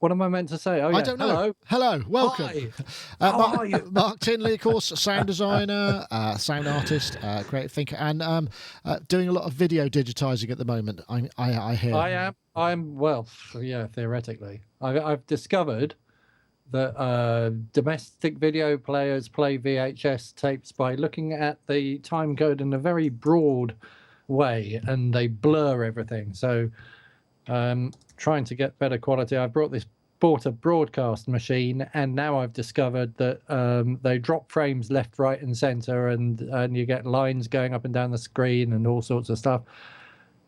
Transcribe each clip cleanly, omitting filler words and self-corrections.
What am I meant to say? Oh, yeah. I don't know. Hello, welcome. Hi. How are you? Mark Tinley, of course, sound designer, sound artist, creative thinker, and doing a lot of video digitizing at the moment. I hear. I'm well, yeah, theoretically. I've discovered that domestic video players play VHS tapes by looking at the time code in a very broad way, and they blur everything. So trying to get better quality, I bought a broadcast machine, and now I've discovered that they drop frames left, right, and center, and you get lines going up and down the screen and all sorts of stuff.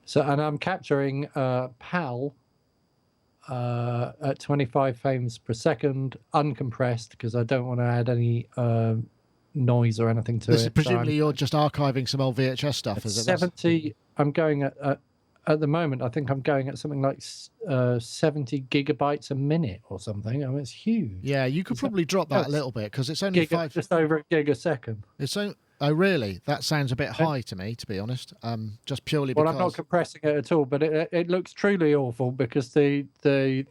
So, and I'm capturing PAL at 25 frames per second, uncompressed, because I don't want to add any noise or anything to This it. is presumably you're just archiving some old VHS stuff, is it? 70. I'm going at the moment, I think I'm going at something like 70 gigabytes a minute or something. I mean, it's huge. Yeah, you could probably drop that a little bit, because it's only just over a gig a second. Oh, really? That sounds a bit high to me, to be honest. Just purely because... Well, I'm not compressing it at all, but it looks truly awful, because the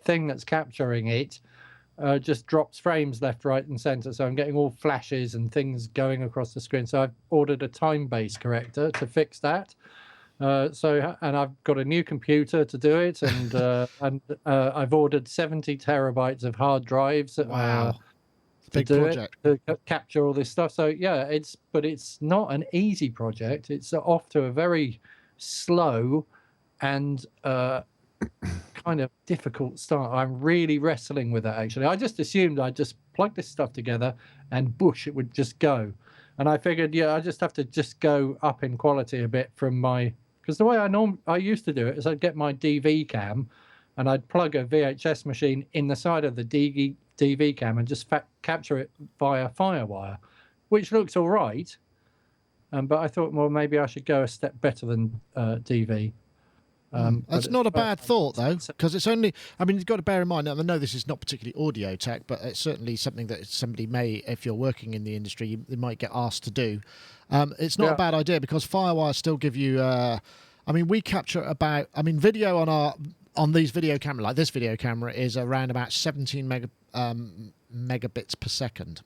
thing that's capturing it just drops frames left, right, and center. So I'm getting all flashes and things going across the screen. So I've ordered a time-based corrector to fix that. And I've got a new computer to do it, and I've ordered 70 terabytes of hard drives. Wow. To Big do project. it, to capture all this stuff. So yeah, it's not an easy project. It's off to a very slow and kind of difficult start. I'm really wrestling with that, actually. I just assumed I'd just plug this stuff together and it would just go. And I figured, yeah, I just have to just go up in quality a bit from because the way I used to do it is I'd get my DV cam and I'd plug a VHS machine in the side of the DV cam and just capture it via Firewire, which looks all right. But I thought, well, maybe I should go a step better than DV. That's not a bad thought, though, because it's only... I mean, you've got to bear in mind, I know this is not particularly audio tech, but it's certainly something that somebody may, if you're working in the industry, they might get asked to do. It's not a bad idea, because Firewire still give you... I mean, we capture about... I mean, video on these video camera, like this video camera, is around about 17 megabits per second.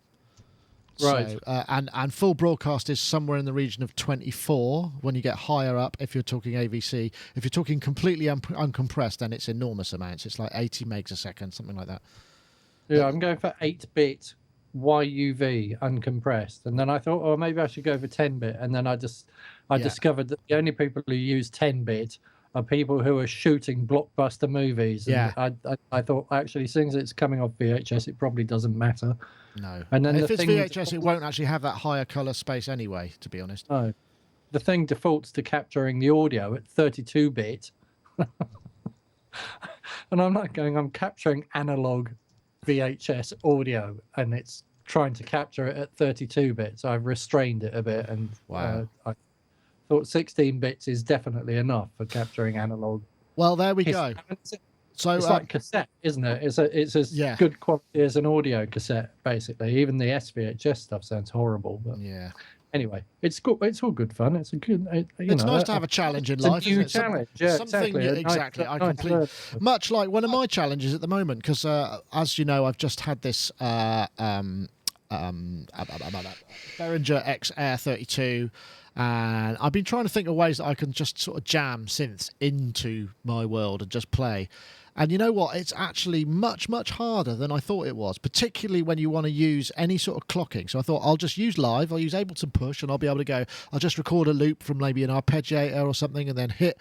Right. So, and full broadcast is somewhere in the region of 24 when you get higher up, if you're talking AVC. If you're talking completely uncompressed, then it's enormous amounts. It's like 80 megs a second, something like that. Yeah, I'm going for 8-bit YUV uncompressed. And then I thought, oh, maybe I should go for 10-bit. And then I discovered that the only people who use 10-bit are people who are shooting blockbuster movies. And yeah. I thought, actually, since it's coming off VHS, it probably doesn't matter. No. And then if it's VHS, it won't actually have that higher colour space anyway, to be honest. No. The thing defaults to capturing the audio at 32-bit. And I'm capturing analog VHS audio, and it's trying to capture it at 32-bit. So I've restrained it a bit, and wow. I thought 16 bits is definitely enough for capturing analog. Well, there we go. So it's like cassette, isn't it? It's as good quality as an audio cassette, basically. Even the SVHS stuff sounds horrible, but yeah. Anyway, it's good. It's all good fun. It's a good. It's nice to have a challenge in life. It's a new challenge. Yeah, exactly. I completely. Much like one of my challenges at the moment, because as you know, I've just had this Behringer X Air 32. And I've been trying to think of ways that I can just sort of jam synths into my world and just play. And you know what? It's actually much, much harder than I thought it was, particularly when you want to use any sort of clocking. So I thought I'll just use live. I'll use Ableton Push, and I'll be able to go. I'll just record a loop from maybe an arpeggiator or something, and then hit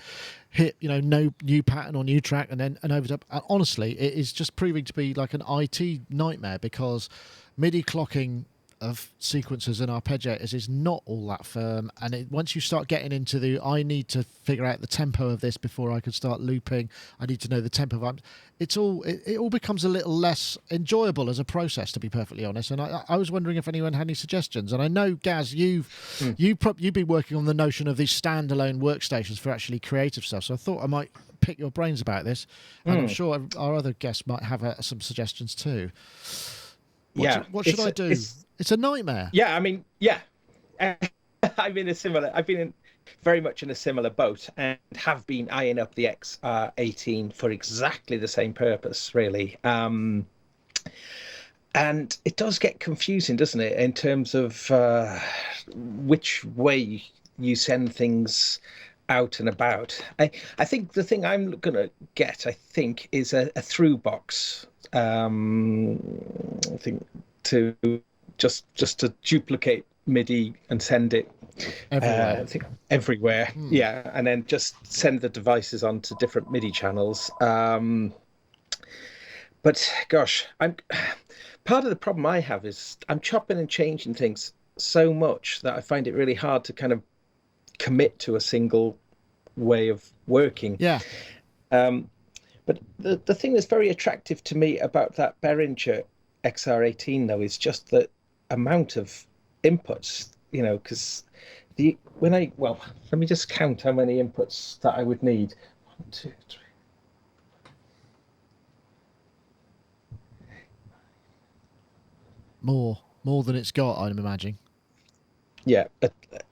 no new pattern or new track, and then an overdub. And honestly, it is just proving to be like an IT nightmare, because MIDI clocking of sequencers and arpeggiators is not all that firm, and once you start getting into I need to figure out the tempo of this before I can start looping. I need to know the tempo of it all becomes a little less enjoyable as a process, to be perfectly honest. And I was wondering if anyone had any suggestions. And I know, Gaz, you've been working on the notion of these standalone workstations for actually creative stuff, so I thought I might pick your brains about this, and I'm sure our other guests might have some suggestions too. What should I do? It's a nightmare. Yeah, I mean, yeah. I've been in very much in a similar boat and have been eyeing up the XR18 for exactly the same purpose, really. And it does get confusing, doesn't it, in terms of which way you send things out and about. I think the thing I'm going to get, I think, is a through box. I think to just to duplicate MIDI and send it Everywhere. I think everywhere. Yeah, and then just send the devices onto different MIDI channels. But gosh, part of the problem I have is I'm chopping and changing things so much that I find it really hard to kind of commit to a single way of working. Yeah. But the thing that's very attractive to me about that Behringer XR18 though is just the amount of inputs, because let me just count how many inputs that I would need. 1, 2, 3. More than it's got, I'm imagining. Yeah,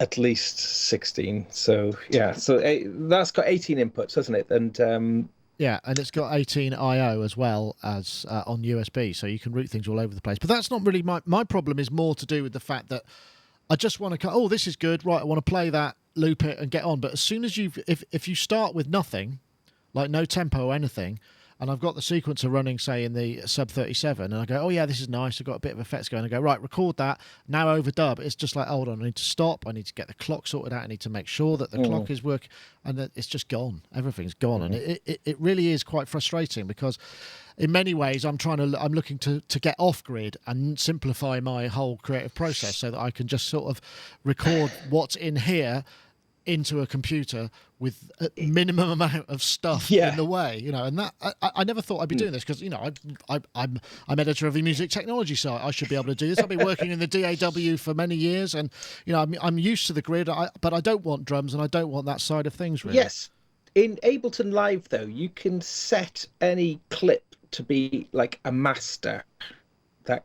at least 16. So yeah, so that's got 18 inputs, hasn't it? And yeah, and it's got 18 I/O as well as on USB, so you can route things all over the place. But that's not really my problem. Is more to do with the fact that I just want to. Oh, this is good, right? I want to play that, loop it, and get on. But as soon as if you start with nothing, like no tempo or anything, and I've got the sequencer running, say, in the sub 37, and I go, oh yeah, this is nice, I've got a bit of effects going. I go, right, record that, now overdub. It's just like, hold on, I need to stop, I need to get the clock sorted out, I need to make sure that the clock is working, and then it's just gone. Everything's gone, and it really is quite frustrating because in many ways I'm looking to get off grid and simplify my whole creative process so that I can just sort of record what's in here into a computer with a minimum amount of stuff in the way, and that I never thought I'd be doing this because I'm editor of a music technology site. I should be able to do this. I've been working in the DAW for many years, and I'm used to the grid. But I don't want drums, and I don't want that side of things. Really. Yes, in Ableton Live though, you can set any clip to be like a master. That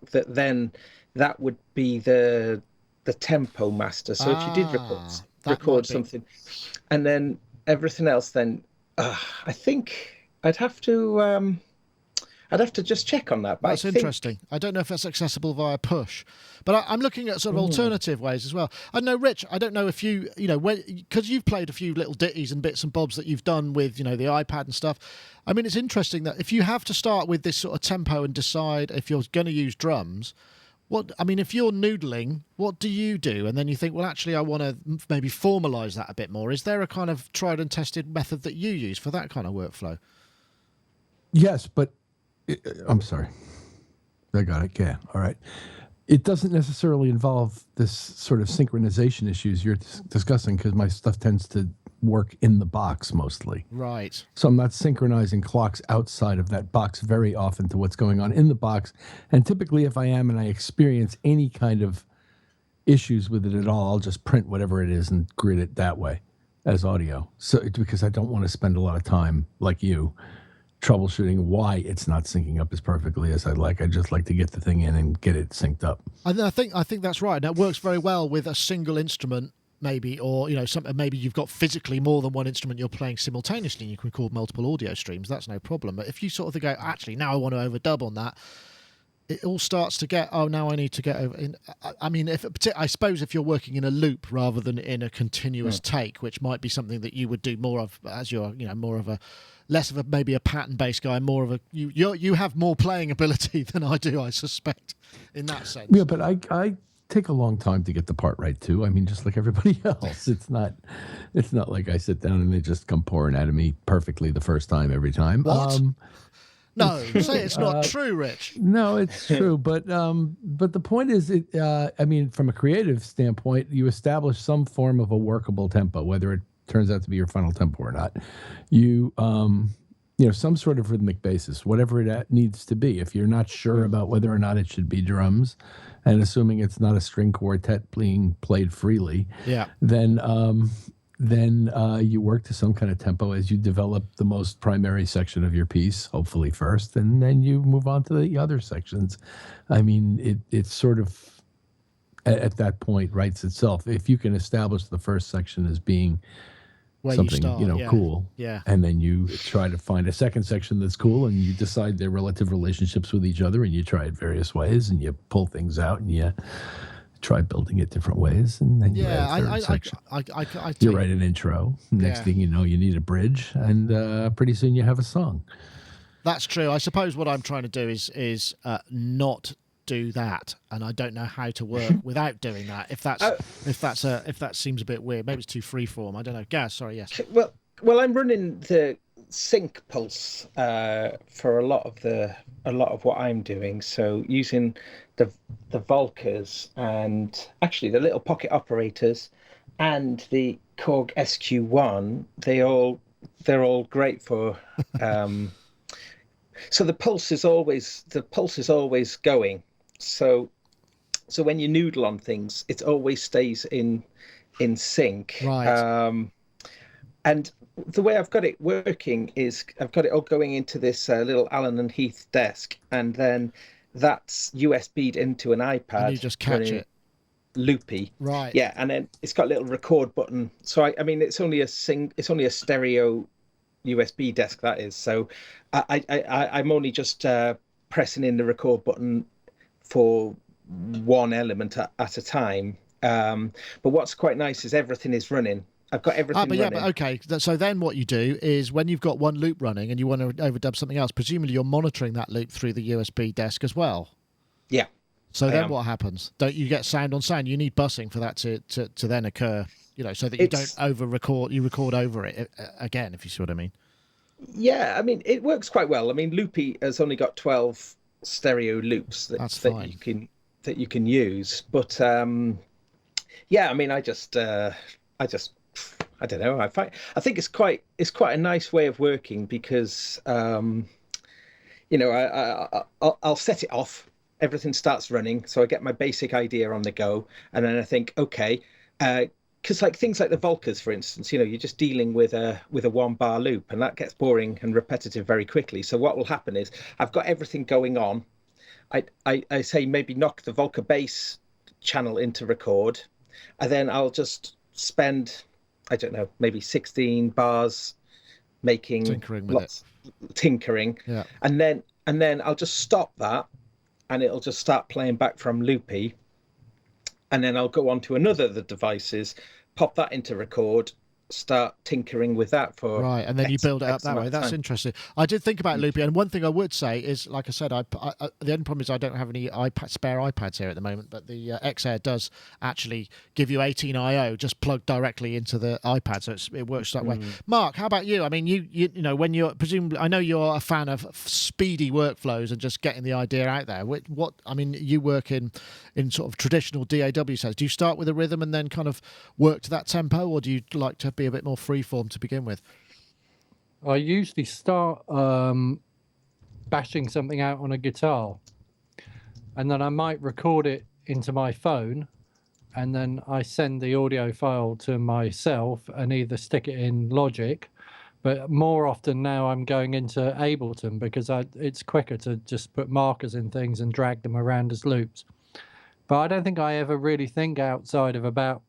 would be the tempo master. So if you did record something, and then everything else, then I think I'd have to just check on that. But that's interesting. I don't know if that's accessible via push, but I'm looking at sort of alternative ways as well. I know, Rich, I don't know if because you've played a few little ditties and bits and bobs that you've done with the iPad and stuff. I mean, it's interesting that if you have to start with this sort of tempo and decide if you're going to use drums, if you're noodling, what do you do? And then you think, well, actually, I want to maybe formalize that a bit more. Is there a kind of tried and tested method that you use for that kind of workflow? Yes, but I'm sorry. I got it. Yeah. All right. It doesn't necessarily involve this sort of synchronization issues you're discussing because my stuff tends to work in the box mostly. Right. So I'm not synchronizing clocks outside of that box very often to what's going on in the box. And typically if I am and I experience any kind of issues with it at all, I'll just print whatever it is and grid it that way as audio. So because I don't want to spend a lot of time like you troubleshooting why it's not syncing up as perfectly as I'd like. I just like to get the thing in and get it synced up. And I think that's right. That works very well with a single instrument. Maybe, or maybe you've got physically more than one instrument you're playing simultaneously and you can record multiple audio streams. That's no problem. But if you sort of go, actually, now I want to overdub on that, it all starts to get, now I need to get over. I suppose if you're working in a loop rather than in a continuous take, which might be something that you would do more of as you're, more of a, less of a maybe a pattern-based guy, more of a you have more playing ability than I do, I suspect, in that sense. Yeah, but I take a long time to get the part right too. I mean, just like everybody else, it's not like I sit down and they just come pouring out of me perfectly the first time every time. What? No, say it's not true, Rich. No, it's true. But the point is, from a creative standpoint, you establish some form of a workable tempo, whether it turns out to be your final tempo or not. You some sort of rhythmic basis, whatever it needs to be. If you're not sure about whether or not it should be drums, and assuming it's not a string quartet being played freely, then you work to some kind of tempo as you develop the most primary section of your piece, hopefully first, and then you move on to the other sections. I mean, it's sort of at that point writes itself. If you can establish the first section as being Where something you start, yeah. cool, Yeah. and then you try to find a second section that's cool, and you decide their relative relationships with each other, and you try it various ways, and you pull things out, and you try building it different ways, and then you add a third section. You write an intro. Next thing you know, you need a bridge, and pretty soon you have a song. That's true. I suppose what I'm trying to do is not do that, and I don't know how to work without doing that. If that seems a bit weird, maybe it's too freeform. I don't know. Gaz, sorry, yes. Well, I'm running the sync pulse for a lot of what I'm doing. So using the Volkers and actually the little pocket operators and the Korg SQ1, they're all great for. So the pulse is always going. So when you noodle on things, it always stays in sync. Right. And the way I've got it working is I've got it all going into this little Allen and Heath desk, and then that's USB'd into an iPad. And you just catch it. Loopy. Right. Yeah, and then it's got a little record button. So I mean, it's only a stereo USB desk, that is. So I'm only just pressing in the record button for one element at a time. But what's quite nice is everything is running. I've got everything running. But okay. So then what you do is when you've got one loop running and you want to overdub something else, presumably you're monitoring that loop through the USB desk as well. Yeah. So then what happens? Don't you get sound on sound? You need busing for that to then occur, so that you don't over-record, you record over it again, if you see what I mean. Yeah, I mean, it works quite well. I mean, Loopy has only got 12 stereo loops that you can use. But yeah, I mean, I don't know. I think it's quite a nice way of working because I'll set it off. Everything starts running, so I get my basic idea on the go, and then I think, okay, because like things like the Volkers, for instance, you're just dealing with a 1-bar loop, and that gets boring and repetitive very quickly. So what will happen is I've got everything going on. I say maybe knock the Volker bass channel into record, and then I'll just spend, I don't know, maybe 16 bars making tinkering, yeah. and then I'll just stop that, and it'll just start playing back from Loopy, and then I'll go on to another of the devices, pop that into record, start tinkering with that for right, and then you build it up that way. That's interesting. I did think about Loopy, and one thing I would say is, like I said, the only problem is I don't have any spare iPads here at the moment, but the X-Air does actually give you 18 I/O just plugged directly into the iPad, so it works that way. Mark, how about you? I mean, you know, when you're presumably, I know you're a fan of speedy workflows and just getting the idea out there. I mean, you work in sort of traditional DAW sets. Do you start with a rhythm and then kind of work to that tempo, or do you like to be a bit more freeform to begin with? I usually start bashing something out on a guitar, and then I might record it into my phone, and then I send the audio file to myself and either stick it in Logic, but more often now I'm going into Ableton because it's quicker to just put markers in things and drag them around as loops. But I don't think I ever really think outside of about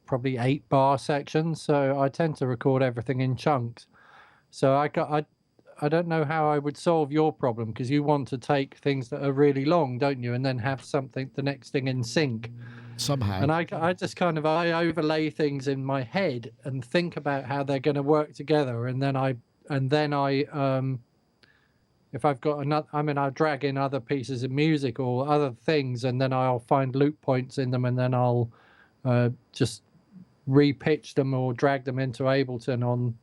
probably 8-bar sections, so I tend to record everything in chunks. So I don't know how I would solve your problem, because you want to take things that are really long, don't you, and then have the next thing in sync somehow. And I just kind of I overlay things in my head and think about how they're going to work together, and then I if I've got another, I mean, I'll drag in other pieces of music or other things, and then I'll find loop points in them, and then I'll just repitch them or drag them into Ableton on,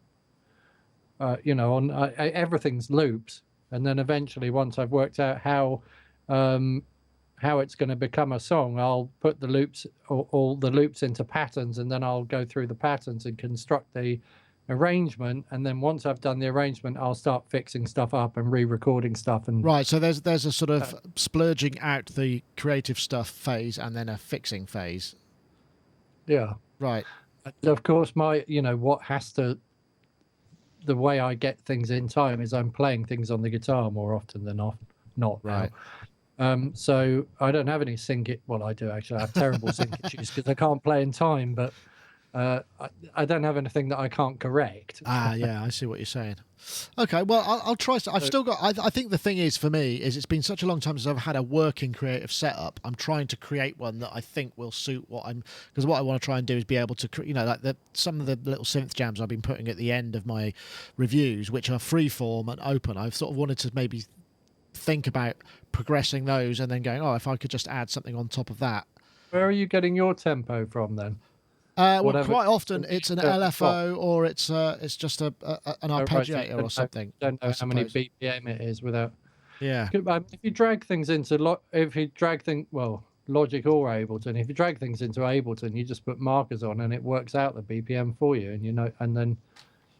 everything's loops. And then eventually, once I've worked out how it's going to become a song, I'll put the loops, all the loops into patterns, and then I'll go through the patterns and construct the arrangement. And then once I've done the arrangement, I'll start fixing stuff up and re-recording stuff. And right, so there's a sort of splurging out the creative stuff phase and then a fixing phase. Yeah. Right. And of course, the way I get things in time is I'm playing things on the guitar more often than not. Right. So I don't have any sync. Well, I do actually. I have terrible sync issues because I can't play in time. But I don't have anything that I can't correct. Yeah, I see what you're saying. Okay, well, I'll try. I've still got. I think the thing is for me is it's been such a long time since I've had a working creative setup. I'm trying to create one that I think will suit because what I want to try and do is be able to, like some of the little synth jams I've been putting at the end of my reviews, which are freeform and open. I've sort of wanted to maybe think about progressing those and then going, if I could just add something on top of that. Where are you getting your tempo from then? Well, quite often it's an LFO or it's just an arpeggiator or something. I don't know how many BPM it is without. Yeah. If you drag things into Logic or Ableton, if you drag things into Ableton, you just put markers on and it works out the BPM for you, and then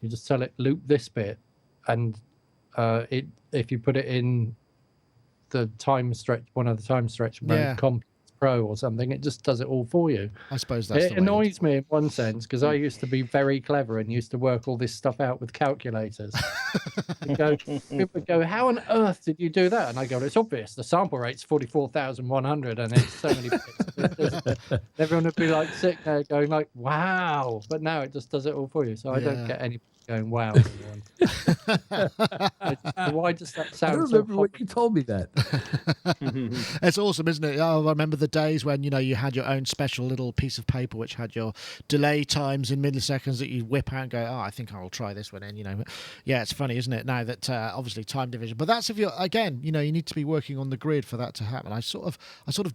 you just tell it loop this bit, and if you put it in the time stretch, one of the time stretch mode, Pro or something, it just does it all for you. I suppose that's it annoys me in one sense because I used to be very clever and used to work all this stuff out with calculators. People would go, how on earth did you do that? And I go, it's obvious. The sample rate's 44,100 and it's so many bits. Everyone would be like sitting there going like, wow. But now it just does it all for you. So I don't get any going, wow. Why does that sound? I don't remember when you told me that. It's awesome, isn't it? I remember the days when you had your own special little piece of paper which had your delay times in milliseconds that you whip out and go, I think I'll try this one in. Yeah, it's funny, isn't it? Now that obviously time division, but that's if you're you need to be working on the grid for that to happen. I sort of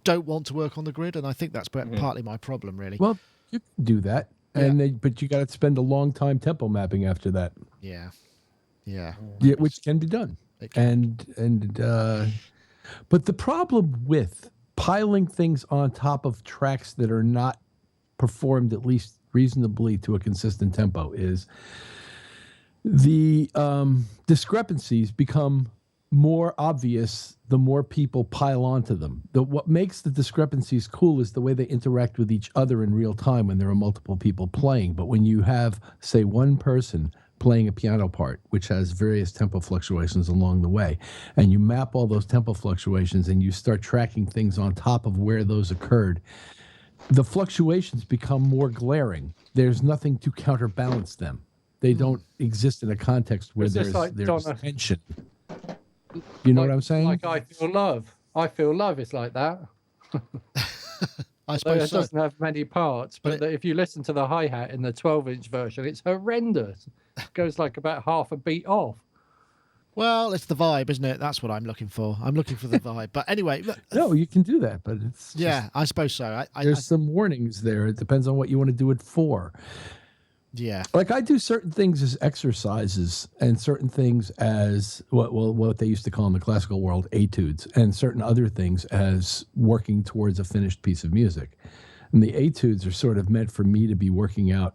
don't want to work on the grid, and I think that's partly my problem, really. Well, you can do that. But you got to spend a long time tempo mapping after that. Yeah, which can be done. But the problem with piling things on top of tracks that are not performed at least reasonably to a consistent tempo is the discrepancies become more obvious the more people pile onto them. What makes the discrepancies cool is the way they interact with each other in real time when there are multiple people playing. But when you have, say, one person playing a piano part, which has various tempo fluctuations along the way, and you map all those tempo fluctuations and you start tracking things on top of where those occurred, the fluctuations become more glaring. There's nothing to counterbalance them. They don't exist in a context where there's tension. You know what I'm saying? Like I Feel Love. I Feel Love is like that. I suppose it doesn't have many parts, but if you listen to the hi-hat in the 12-inch version, it's horrendous. It goes like about half a beat off. Well, it's the vibe, isn't it? That's what I'm looking for. I'm looking for the vibe. But anyway... No, you can do that, but it's... Yeah, I suppose so. There's some warnings there. It depends on what you want to do it for. Yeah. Like I do certain things as exercises and certain things as what they used to call in the classical world etudes, and certain other things as working towards a finished piece of music. And the etudes are sort of meant for me to be working out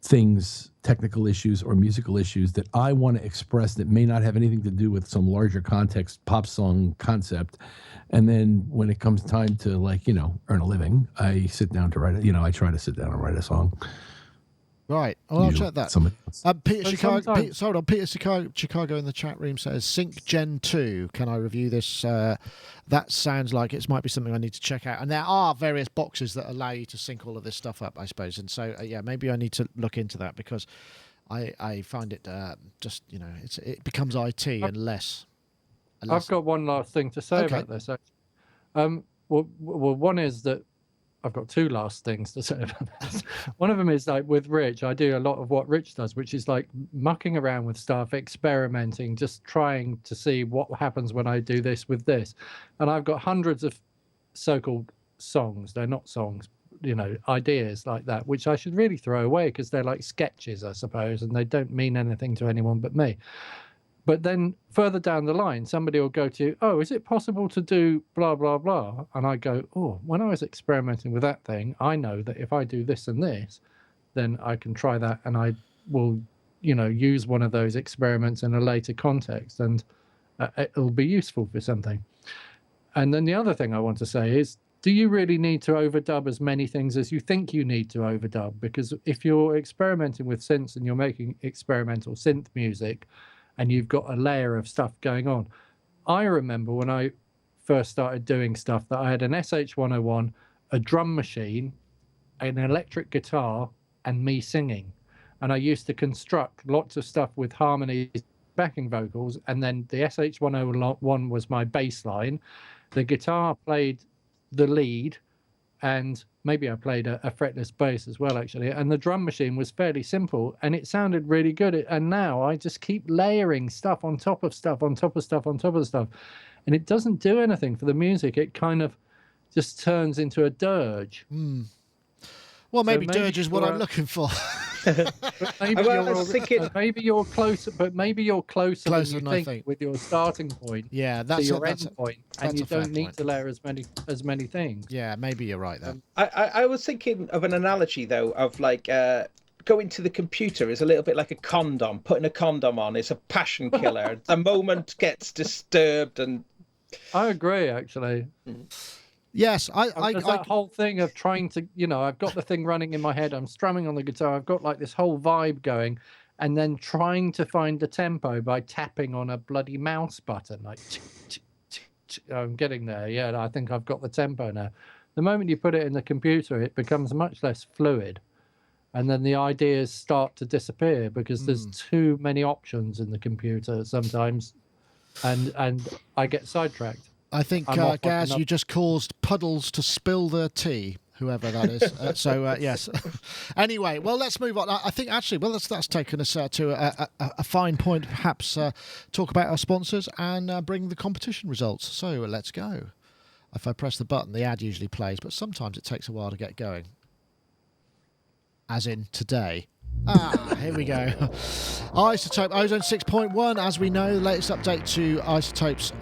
things, technical issues or musical issues that I want to express that may not have anything to do with some larger context pop song concept. And then when it comes time to earn a living, I sit down to write I try to sit down and write a song. Right. Well, I'll check that. Peter Sometimes... Chicago in the chat room says, Sync Gen 2. Can I review this? That sounds like it might be something I need to check out. And there are various boxes that allow you to sync all of this stuff up, I suppose. And so, maybe I need to look into that because I find it it becomes IT and less. I've got one last thing to say about this. Well, one is that I've got two last things to say about this. One of them is like with Rich, I do a lot of what Rich does, which is like mucking around with stuff, experimenting, just trying to see what happens when I do this with this. And I've got hundreds of so-called songs. They're not songs, ideas like that, which I should really throw away because they're like sketches, I suppose, and they don't mean anything to anyone but me. But then further down the line, somebody will go to, is it possible to do blah, blah, blah? And I go, when I was experimenting with that thing, I know that if I do this and this, then I can try that and I will, use one of those experiments in a later context and it'll be useful for something. And then the other thing I want to say is, do you really need to overdub as many things as you think you need to overdub? Because if you're experimenting with synths and you're making experimental synth music, and you've got a layer of stuff going on. I remember when I first started doing stuff, that I had an SH-101, a drum machine, an electric guitar, and me singing. And I used to construct lots of stuff with harmonies, backing vocals, and then the SH-101 was my bass line. The guitar played the lead, and maybe I played a fretless bass as well, actually. And the drum machine was fairly simple, and it sounded really good. And now I just keep layering stuff on top of stuff, on top of stuff, on top of stuff. And it doesn't do anything for the music. It kind of just turns into a dirge. Well, maybe dirge is what I'm looking for. Maybe you're closer, but maybe you're closer than you think with your starting point. Yeah, that's your end point, and you don't need to layer as many things. Yeah, maybe you're right there. I was thinking of an analogy though, of like going to the computer is a little bit like a condom. Putting a condom on is a passion killer. The moment gets disturbed, and I agree, actually. Yes, that whole thing of trying to, I've got the thing running in my head. I'm strumming on the guitar. I've got like this whole vibe going, and then trying to find the tempo by tapping on a bloody mouse button. Like, I'm getting there. Yeah, I think I've got the tempo now. The moment you put it in the computer, it becomes much less fluid, and then the ideas start to disappear because there's too many options in the computer sometimes, and I get sidetracked. I think, Gaz, you just caused Puddles to spill the tea, whoever that is. Yes. Anyway, well, let's move on. I think, actually, that's taken us to a fine point, perhaps talk about our sponsors and bring the competition results. So let's go. If I press the button, the ad usually plays, but sometimes it takes a while to get going. As in today. Here we go. iZotope Ozone 6.1, as we know, the latest update to iZotope's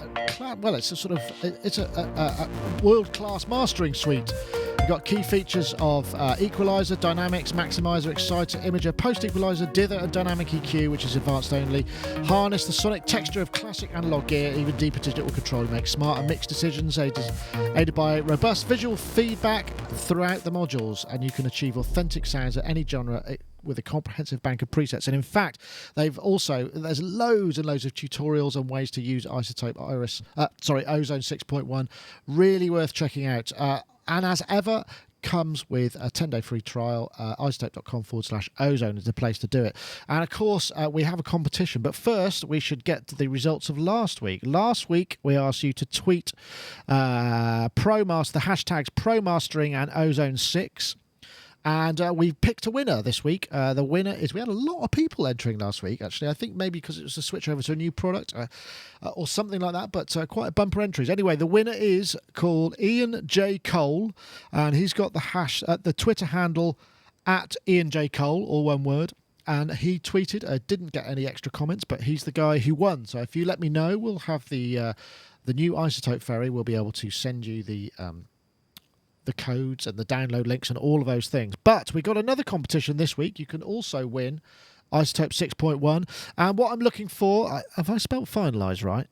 well, it's a sort of a world-class mastering suite. You've got key features of equalizer, dynamics, maximizer, exciter, imager, post-equalizer, dither, and dynamic EQ, which is advanced only. Harness the sonic texture of classic analog gear, even deeper digital control to make smarter mix decisions, aided by robust visual feedback throughout the modules, and you can achieve authentic sounds at any genre with a comprehensive bank of presets. And in fact, there's loads and loads of tutorials on ways to use iZotope Ozone 6.1. Really worth checking out. And as ever, comes with a 10-day free trial. iZotope.com/ozone is the place to do it. And of course, we have a competition. But first, we should get to the results of last week. Last week, we asked you to tweet the hashtags ProMastering and Ozone 6. And we picked a winner this week. The winner is, we had a lot of people entering last week, actually. I think maybe because it was a switch over to a new product or something like that, but quite a bumper entries. Anyway, the winner is called Ian J. Cole, and he's got the Twitter handle at Ian J. Cole, all one word. And he tweeted, didn't get any extra comments, but he's the guy who won. So if you let me know, we'll have the new iZotope Ferry. We'll be able to send you the codes and the download links and all of those things. But we got another competition this week. You can also win iZotope 6.1. And what I'm looking for, have I spelled finalise right?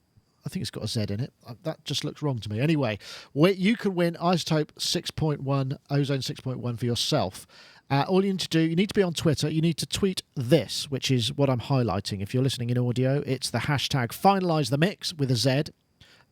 I think it's got a Z in it. That just looks wrong to me. Anyway, you can win iZotope 6.1, Ozone 6.1 for yourself. All you need to do, you need to be on Twitter. You need to tweet this, which is what I'm highlighting. If you're listening in audio, it's the hashtag finalise the mix with a Z.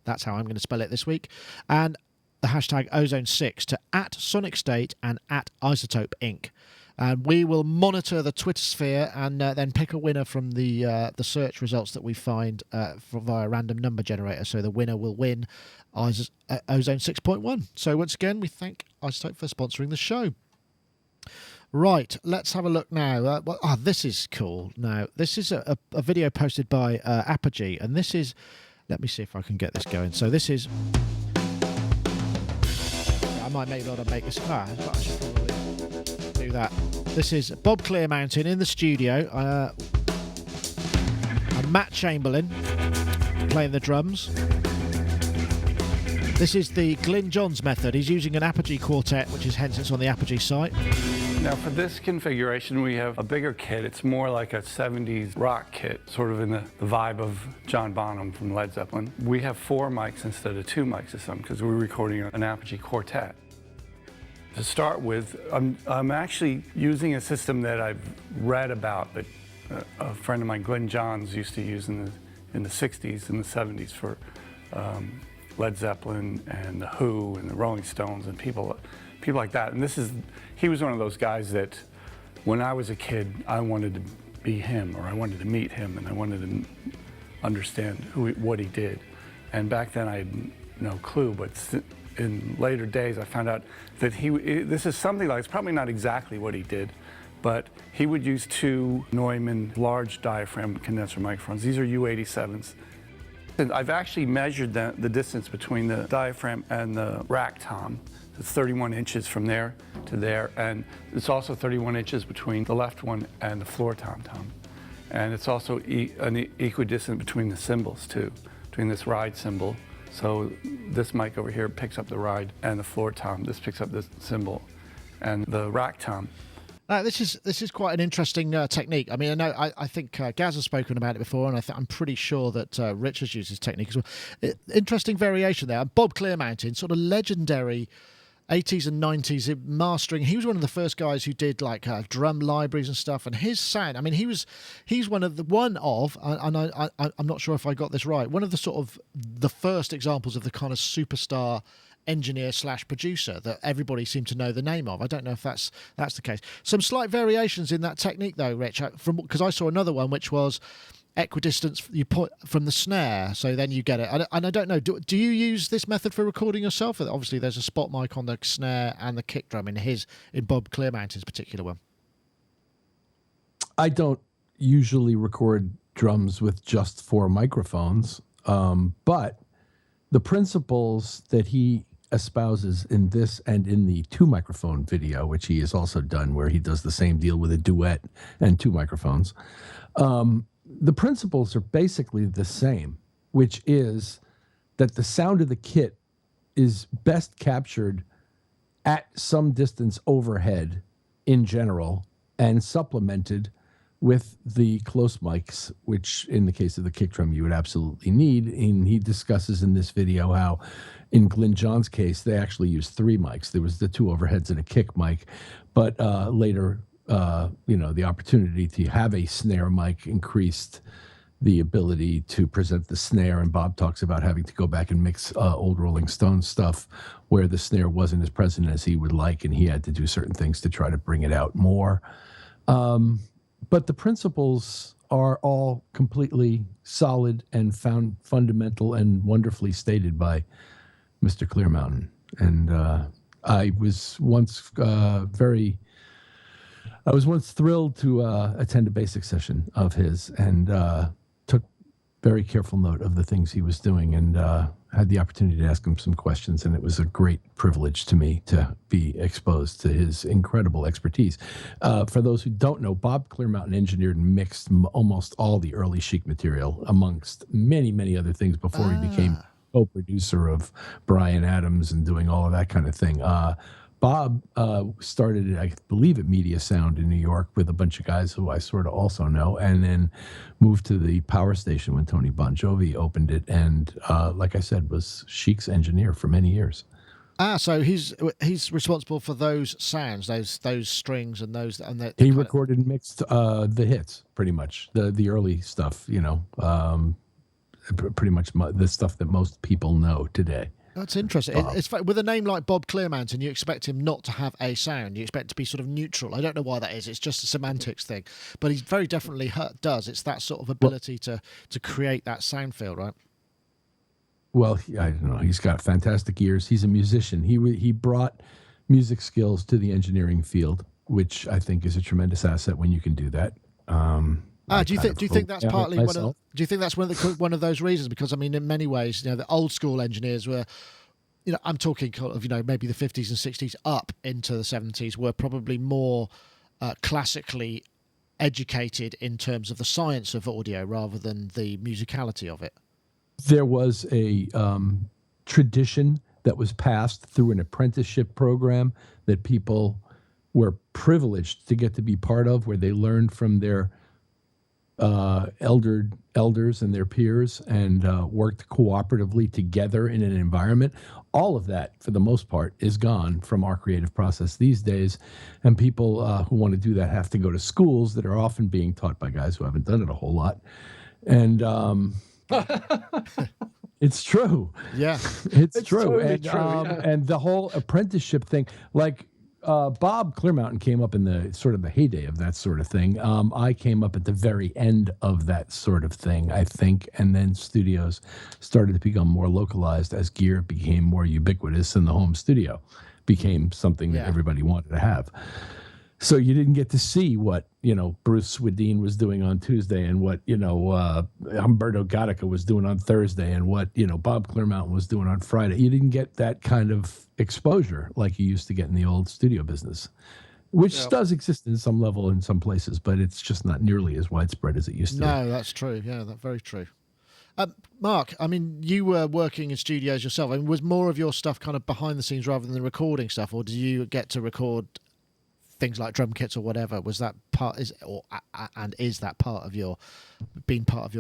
That's how I'm going to spell it this week. And the hashtag Ozone6 to @SonicState and @iZotope Inc. And we will monitor the Twitter sphere and then pick a winner from the search results that we find via random number generator. So the winner will win Ozone 6.1. So once again, we thank iZotope for sponsoring the show. Right, let's have a look now. This is cool. Now, this is a video posted by Apogee, and this is... Let me see if I can get this going. So this is... I might maybe not make this. I should probably do that. This is Bob Clearmountain in the studio. And Matt Chamberlain playing the drums. This is the Glyn Johns method. He's using an Apogee quartet, which is hence it's on the Apogee site. Now for this configuration, we have a bigger kit. It's more like a 70s rock kit, sort of in the vibe of John Bonham from Led Zeppelin. We have 4 mics instead of 2 mics this time because we're recording an Apogee quartet. To start with, I'm actually using a system that I've read about that a friend of mine, Glyn Johns, used to use in the 60s and the 70s for Led Zeppelin and the Who and the Rolling Stones and people like that. And he was one of those guys that when I was a kid, I wanted to be him, or I wanted to meet him, and I wanted to understand what he did. And back then I had no clue, but in later days I found out that this is something like, it's probably not exactly what he did, but he would use 2 Neumann large diaphragm condenser microphones. These are U87s. And I've actually measured the distance between the diaphragm and the rack tom. It's 31 inches from there to there, and it's also 31 inches between the left one and the floor tom-tom. And it's also an equidistant between the cymbals too, between this ride cymbal. So this mic over here picks up the ride and the floor tom. This picks up the cymbal and the rack tom. Now, this is quite an interesting technique. I mean, I think Gaz has spoken about it before, and I'm pretty sure that Rich has used this technique as well. Interesting variation there. Bob Clearmountain, sort of legendary 80s and 90s mastering. He was one of the first guys who did like drum libraries and stuff, and his sound, I mean, he's one of I'm not sure if I got this right, one of the sort of the first examples of the kind of superstar engineer / producer that everybody seemed to know the name of. I don't know if that's the case. Some slight variations in that technique though, Rich, because I saw another one which was equidistance you put from the snare, so then you get it. And I don't know, do you use this method for recording yourself? Obviously there's a spot mic on the snare and the kick drum in Bob Clearmountain's particular one. I don't usually record drums with just 4 microphones, but the principles that he espouses in this and in the 2 microphone video, which he has also done, where he does the same deal with a duet and 2 microphones, the principles are basically the same, which is that the sound of the kit is best captured at some distance overhead in general and supplemented with the close mics, which in the case of the kick drum you would absolutely need. And he discusses in this video how in Glyn John's case they actually used 3 mics. There was the 2 overheads and a kick mic, but later the opportunity to have a snare mic increased the ability to present the snare. And Bob talks about having to go back and mix old Rolling Stones stuff where the snare wasn't as present as he would like, and he had to do certain things to try to bring it out more. But the principles are all completely solid and found fundamental and wonderfully stated by Mr. Clearmountain. And I was once thrilled to attend a basic session of his, and took very careful note of the things he was doing, and had the opportunity to ask him some questions. And it was a great privilege to me to be exposed to his incredible expertise. For those who don't know, Bob Clearmountain engineered and mixed almost all the early Chic material, amongst many, many other things, before he became co-producer of Bryan Adams and doing all of that kind of thing. Bob started, I believe, at Media Sound in New York with a bunch of guys who I sort of also know, and then moved to the Power Station when Tony Bon Jovi opened it, and like I said, was Chic's engineer for many years. So he's responsible for those sounds, those strings, and those. And he recorded and mixed the hits, pretty much the early stuff. Pretty much the stuff that most people know today. That's interesting. It's with a name like Bob Clearmountain, you expect him not to have a sound. You expect it to be sort of neutral. I don't know why that is. It's just a semantics thing. But he very definitely does. It's that sort of ability to create that sound field, right? Well, I don't know. He's got fantastic ears. He's a musician. He brought music skills to the engineering field, which I think is a tremendous asset when you can do that. Do you think that's partly do you think that's one of those reasons? Because I mean, in many ways, the old school engineers were, I'm talking of maybe the 50s and 60s up into the 70s, were probably more classically educated in terms of the science of audio rather than the musicality of it. There was a tradition that was passed through an apprenticeship program that people were privileged to get to be part of, where they learned from their elders and their peers, and worked cooperatively together in an environment. All of that, for the most part, is gone from our creative process these days. And people who want to do that have to go to schools that are often being taught by guys who haven't done it a whole lot. And It's true. Yeah. It's true. totally And, true, yeah. and the whole apprenticeship thing, like Bob Clearmountain came up in the sort of the heyday of that sort of thing. I came up at the very end of that sort of thing, I think. And then studios started to become more localized as gear became more ubiquitous and the home studio became something that Yeah. everybody wanted to have. So you didn't get to see what, Bruce Swedin was doing on Tuesday and what, Humberto Gatica was doing on Thursday and what, Bob Clearmountain was doing on Friday. You didn't get that kind of exposure like you used to get in the old studio business, which does exist in some level in some places, but it's just not nearly as widespread as it used to be. No, that's true. Yeah, that's very true. Mark, I mean, you were working in studios yourself. I mean, was more of your stuff kind of behind the scenes rather than the recording stuff, or did you get to record things like drum kits or whatever? Was that part is that part of your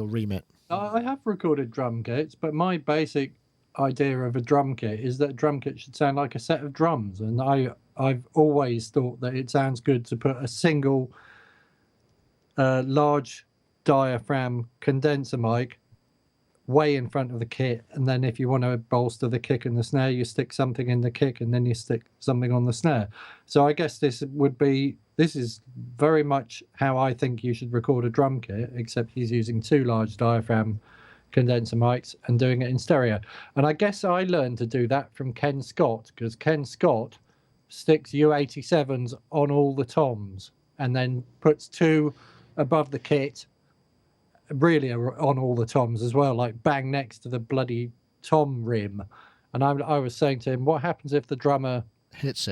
remit? I have recorded drum kits, but my basic idea of a drum kit is that a drum kit should sound like a set of drums, and I've always thought that it sounds good to put a single large diaphragm condenser mic way in front of the kit, and then if you want to bolster the kick and the snare, you stick something in the kick and then you stick something on the snare. So I guess this is very much how I think you should record a drum kit, except he's using two large diaphragm condenser mics and doing it in stereo. And I guess I learned to do that from Ken Scott, because Ken Scott sticks U87s on all the toms and then puts two above the kit, really on all the toms as well, like bang next to the bloody tom rim. And I was saying to him, what happens if the drummer hits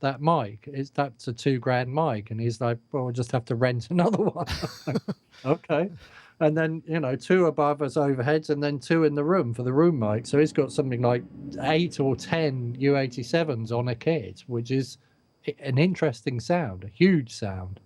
that mic? That's a $2,000 mic. And he's like, well, we'll just have to rent another one. Okay. And then, two above as overheads and then two in the room for the room mic. So he's got something like 8 or 10 U87s on a kit, which is an interesting sound, a huge sound.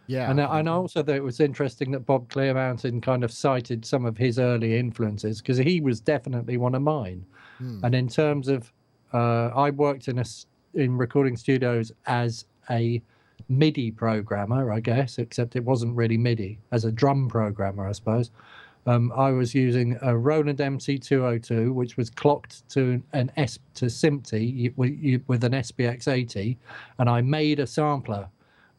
Yeah. And also that it was interesting that Bob Clearmountain kind of cited some of his early influences, because he was definitely one of mine. And in terms of, I worked in recording studios as a MIDI programmer, I guess, except it wasn't really MIDI, as a drum programmer, I suppose. I was using a Roland MC202, which was clocked to SMPTE with an SPX80, and I made a sampler.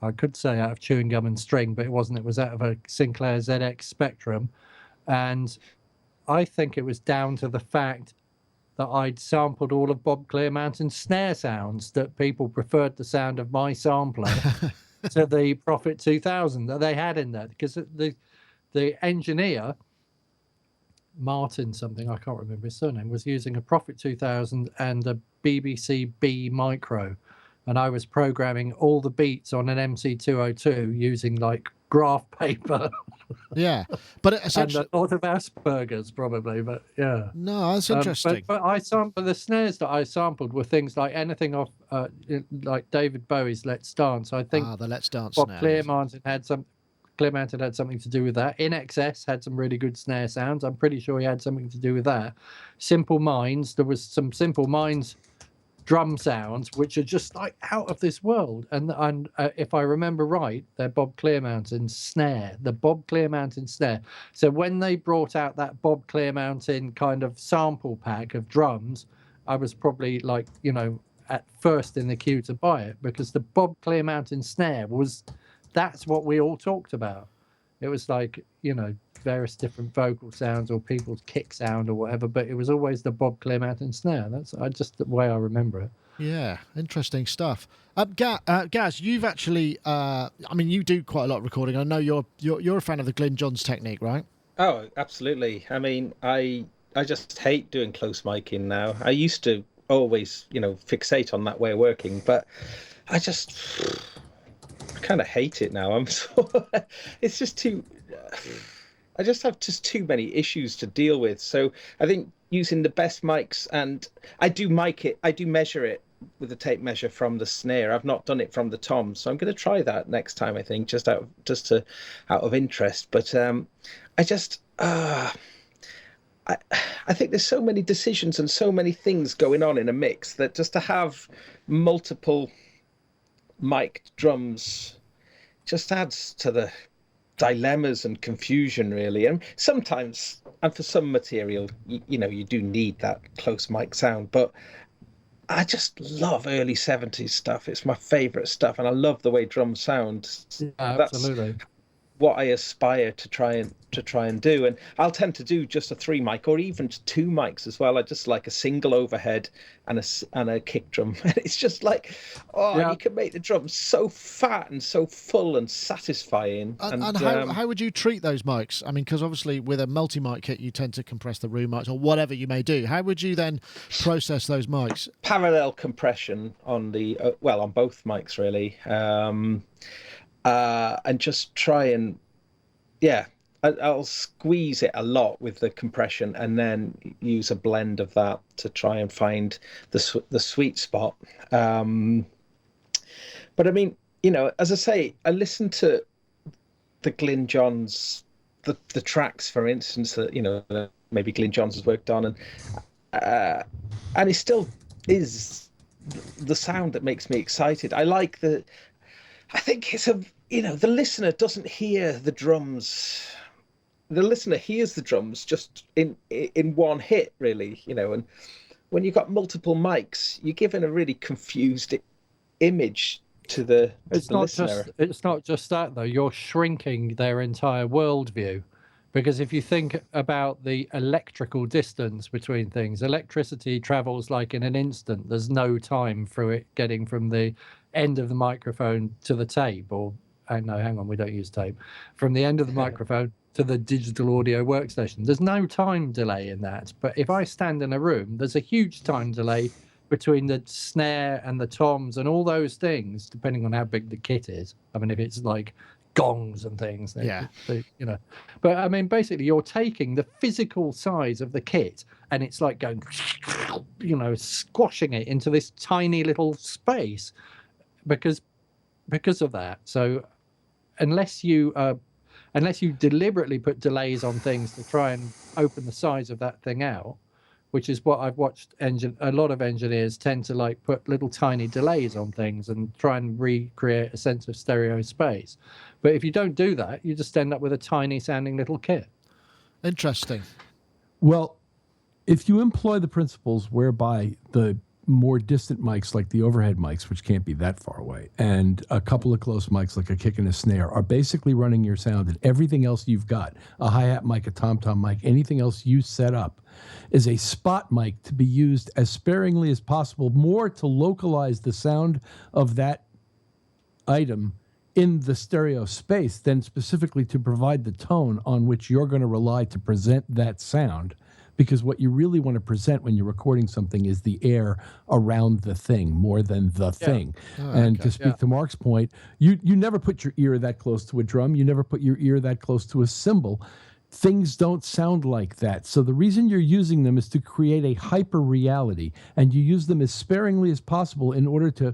I could say out of chewing gum and string, but it wasn't. It was out of a Sinclair ZX Spectrum. And I think it was down to the fact that I'd sampled all of Bob Clearmountain's snare sounds, that people preferred the sound of my sampler to the Prophet 2000 that they had in there. Because the engineer, Martin something, I can't remember his surname, was using a Prophet 2000 and a BBC B micro. And I was programming all the beats on an MC202 using like graph paper. Yeah, but and a lot of Asperger's probably, but yeah. No, that's interesting. But the snares that I sampled were things like anything off, like David Bowie's "Let's Dance." I think the Let's Dance Bob snare. Clearmountain had something to do with that. In Excess had some really good snare sounds. I'm pretty sure he had something to do with that. Simple Minds, there was some Simple Minds drum sounds which are just like out of this world, and if I remember right, they're Bob Clearmountain snare, the Bob Clearmountain snare. So when they brought out that Bob Clearmountain kind of sample pack of drums, I was probably like, at first in the queue to buy it, because the Bob Clearmountain snare that's what we all talked about. It was like, various different vocal sounds or people's kick sound or whatever, but it was always the Bob Clearmountain snare. That's just the way I remember it. Yeah, interesting stuff. Gaz, you've actually, you do quite a lot of recording. I know you're a fan of the Glyn Johns technique, right? Oh, absolutely. I mean, I just hate doing close miking now. I used to always, fixate on that way of working, but I kind of hate it now. It's just too. I just have too many issues to deal with. So I think using the best mics, and I do measure it with a tape measure from the snare. I've not done it from the tom, so I'm going to try that next time. I think just out of interest. But I think there's so many decisions and so many things going on in a mix that just to have multiple mic'd drums just adds to the dilemmas and confusion, really. And sometimes, and for some material, you do need that close mic sound, but I just love early 70s stuff. It's my favorite stuff, and I love the way drums sound. Yeah, That's absolutely. what I aspire to try and do. And I'll tend to do just a 3 mic or even 2 mics as well. I just like a single overhead and a kick drum. It's just like, you can make the drums so fat and so full and satisfying. And how would you treat those mics? I mean, because obviously with a multi-mic kit, you tend to compress the room mics or whatever you may do. How would you then process those mics? Parallel compression on on both mics, really. And just try and, I'll squeeze it a lot with the compression and then use a blend of that to try and find the sweet spot. But I mean, as I say, I listen to the Glyn Johns, the tracks, for instance, that, maybe Glyn Johns has worked on, and it still is the sound that makes me excited. I think it's the listener doesn't hear the drums. The listener hears the drums just in one hit, really, and when you've got multiple mics, you're given a really confused image to the listener. It's not just that, though. You're shrinking their entire worldview. Because if you think about the electrical distance between things, electricity travels like in an instant. There's no time for it getting from the end of the microphone to the tape, or no, hang on, we don't use tape. From the end of the microphone to the digital audio workstation. There's no time delay in that. But if I stand in a room, there's a huge time delay between the snare and the toms and all those things, depending on how big the kit is. I mean, if it's like gongs and things, then, but I mean, basically you're taking the physical size of the kit and it's like going, squashing it into this tiny little space because of that. So unless you deliberately put delays on things to try and open the size of that thing out, which is what I've watched a lot of engineers tend to like put little tiny delays on things and try and recreate a sense of stereo space. But if you don't do that, you just end up with a tiny sounding little kit. Interesting. Well, if you employ the principles whereby the more distant mics, like the overhead mics, which can't be that far away, and a couple of close mics, like a kick and a snare, are basically running your sound, and everything else you've got, a hi-hat mic, a tom-tom mic, anything else you set up, is a spot mic to be used as sparingly as possible, more to localize the sound of that item in the stereo space than specifically to provide the tone on which you're going to rely to present that sound. Because what you really want to present when you're recording something is the air around the thing more than the thing. Oh, and okay. to speak to Mark's point, you never put your ear that close to a drum. You never put your ear that close to a cymbal. Things don't sound like that. So the reason you're using them is to create a hyper reality, and you use them as sparingly as possible in order to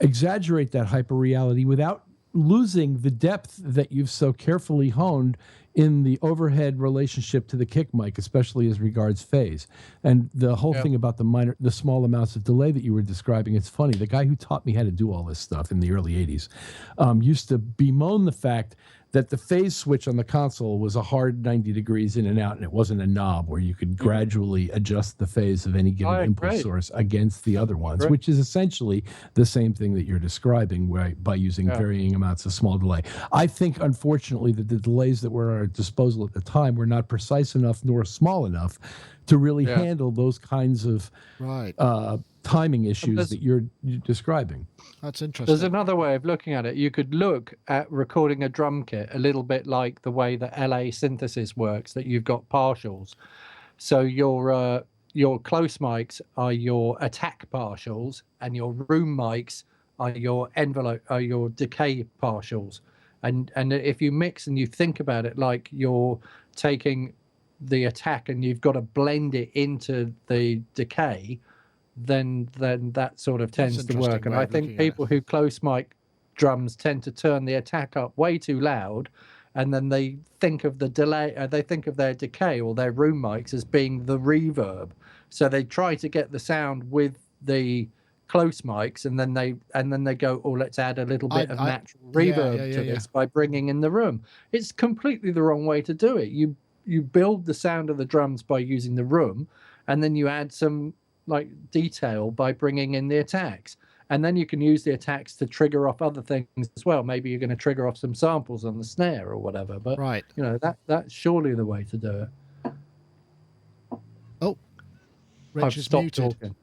exaggerate that hyper reality without losing the depth that you've so carefully honed in the overhead relationship to the kick mic, especially as regards phase. And the whole thing about the small amounts of delay that you were describing, it's funny. The guy who taught me how to do all this stuff in the early 80s used to bemoan the fact that the phase switch on the console was a hard 90 degrees in and out, and it wasn't a knob where you could gradually adjust the phase of any given impulse source against the other ones, which is essentially the same thing that you're describing by using varying amounts of small delay. I think, unfortunately, that the delays that were at our disposal at the time were not precise enough nor small enough to really handle those kinds of timing issues that you're describing. That's interesting. There's another way of looking at it. You could look at recording a drum kit a little bit like the way that LA synthesis works, that you've got partials. So your close mics are your attack partials, and your room mics are your decay partials. And if you mix and you think about it like you're taking the attack and you've got to blend it into the decay, then that sort of tends to work. And I think people who close mic drums tend to turn the attack up way too loud, and then they think of the delay, they think of their decay or their room mics as being the reverb. So they try to get the sound with the close mics, and then they go, oh, let's add a little bit of natural reverb to this by bringing in the room. It's completely the wrong way to do it. You build the sound of the drums by using the room, and then you add some like detail by bringing in the attacks, and then you can use the attacks to trigger off other things as well. Maybe you're going to trigger off some samples on the snare or whatever, but that's surely the way to do it. Oh, Rich I've is stopped muted. talking.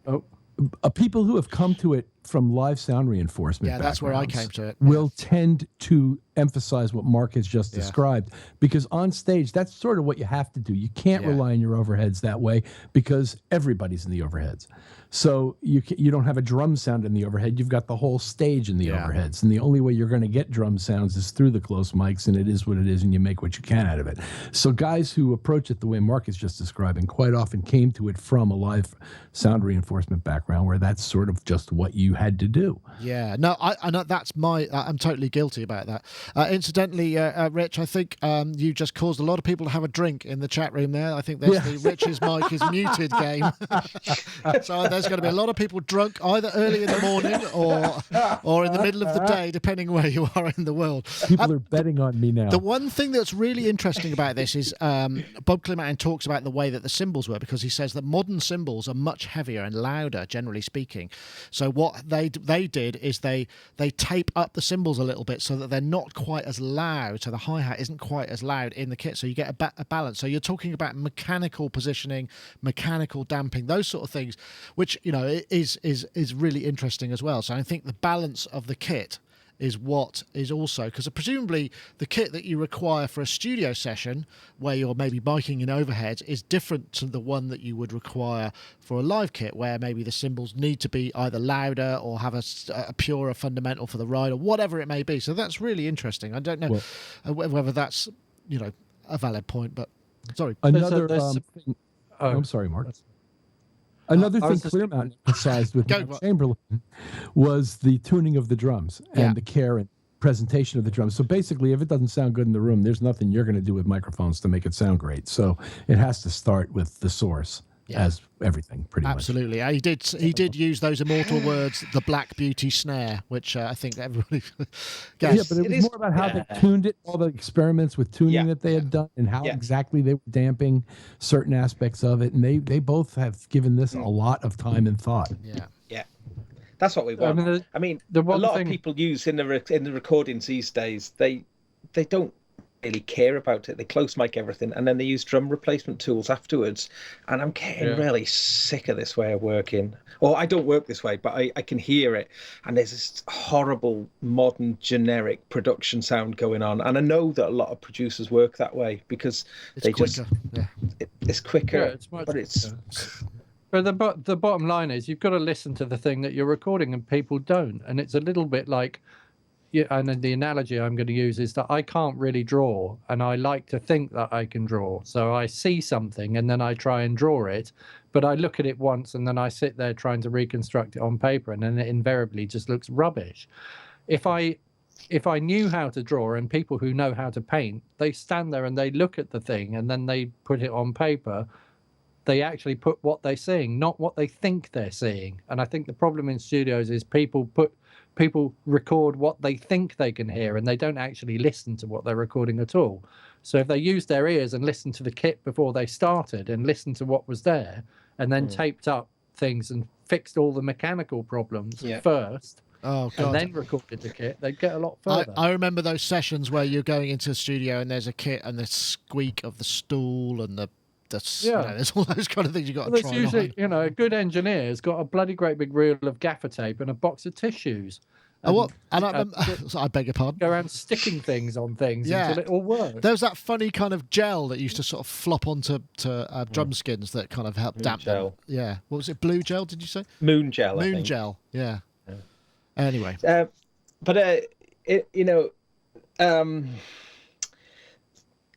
Oh, people who have come to it from live sound reinforcement that's where I came to it. will tend to emphasize what Mark has just described, because on stage, that's sort of what you have to do. You can't rely on your overheads that way, because everybody's in the overheads. So you don't have a drum sound in the overhead. You've got the whole stage in the overheads. And the only way you're going to get drum sounds is through the close mics, and it is what it is, and you make what you can out of it. So guys who approach it the way Mark is just describing quite often came to it from a live sound reinforcement background, where that's sort of just what you had to do. Yeah, no, I know that's I'm totally guilty about that. Incidentally, Rich, I think you just caused a lot of people to have a drink in the chat room there. I think there's the Rich's mic is muted game. So there's going to be a lot of people drunk either early in the morning or in the middle of the day, depending where you are in the world. People are betting on me now. The one thing that's really interesting about this is Bob Clearmountain talks about the way that the cymbals were, because he says that modern cymbals are much heavier and louder, generally speaking. So what they did is they tape up the cymbals a little bit so that they're not quite as loud. So the hi-hat isn't quite as loud in the kit. So you get a balance. So you're talking about mechanical positioning, mechanical damping, those sort of things, which is really interesting as well. So I think the balance of the kit is what is also, because presumably the kit that you require for a studio session where you're maybe miking in overheads is different to the one that you would require for a live kit, where maybe the cymbals need to be either louder or have a purer fundamental for the ride or whatever it may be. So that's really interesting. I don't know whether that's a valid point, but sorry. Another thing. I'm sorry, Mark. Another thing Clearmountain emphasized with Matt Chamberlain was the tuning of the drums and the care and presentation of the drums. So basically, if it doesn't sound good in the room, there's nothing you're going to do with microphones to make it sound great. So it has to start with the source, as everything, pretty much. Absolutely. He did use those immortal words, the Black Beauty snare, which I think everybody gets. Yeah, but it was more about how they tuned it, all the experiments with tuning that they had done, and how exactly they were damping certain aspects of it. And they both have given this a lot of time and thought. Yeah. That's what we want. A lot of people use in the recordings these days, they don't really care about it. They close mic everything, and then they use drum replacement tools afterwards. And I'm getting really sick of this way of working. Or I don't work this way, but I can hear it. And there's this horrible modern generic production sound going on. And I know that a lot of producers work that way because it's quicker. It's quicker. Yeah, it's much quicker. But the bottom line is you've got to listen to the thing that you're recording, and people don't. And it's a little bit like, and the analogy I'm going to use is that I can't really draw, and I like to think that I can draw. So I see something and then I try and draw it, but I look at it once and then I sit there trying to reconstruct it on paper, and then it invariably just looks rubbish. If I knew how to draw, and people who know how to paint, they stand there and they look at the thing and then they put it on paper. They actually put what they're seeing, not what they think they're seeing. And I think the problem in studios is people record what they think they can hear, and they don't actually listen to what they're recording at all. So if they used their ears and listened to the kit before they started and listened to what was there, and then taped up things and fixed all the mechanical problems first, and then recorded the kit, they'd get a lot further. I remember those sessions where you're going into a studio and there's a kit and the squeak of the stool and there's all those kind of things you got to try. Usually, a good engineer's got a bloody great big reel of gaffer tape and a box of tissues. I beg your pardon. Go around sticking things on things until it all works. There was that funny kind of gel that used to sort of flop onto drum skins that kind of helped damp them. Yeah. What was it? Blue gel? Did you say? Moon gel. Moon gel. Yeah. Anyway.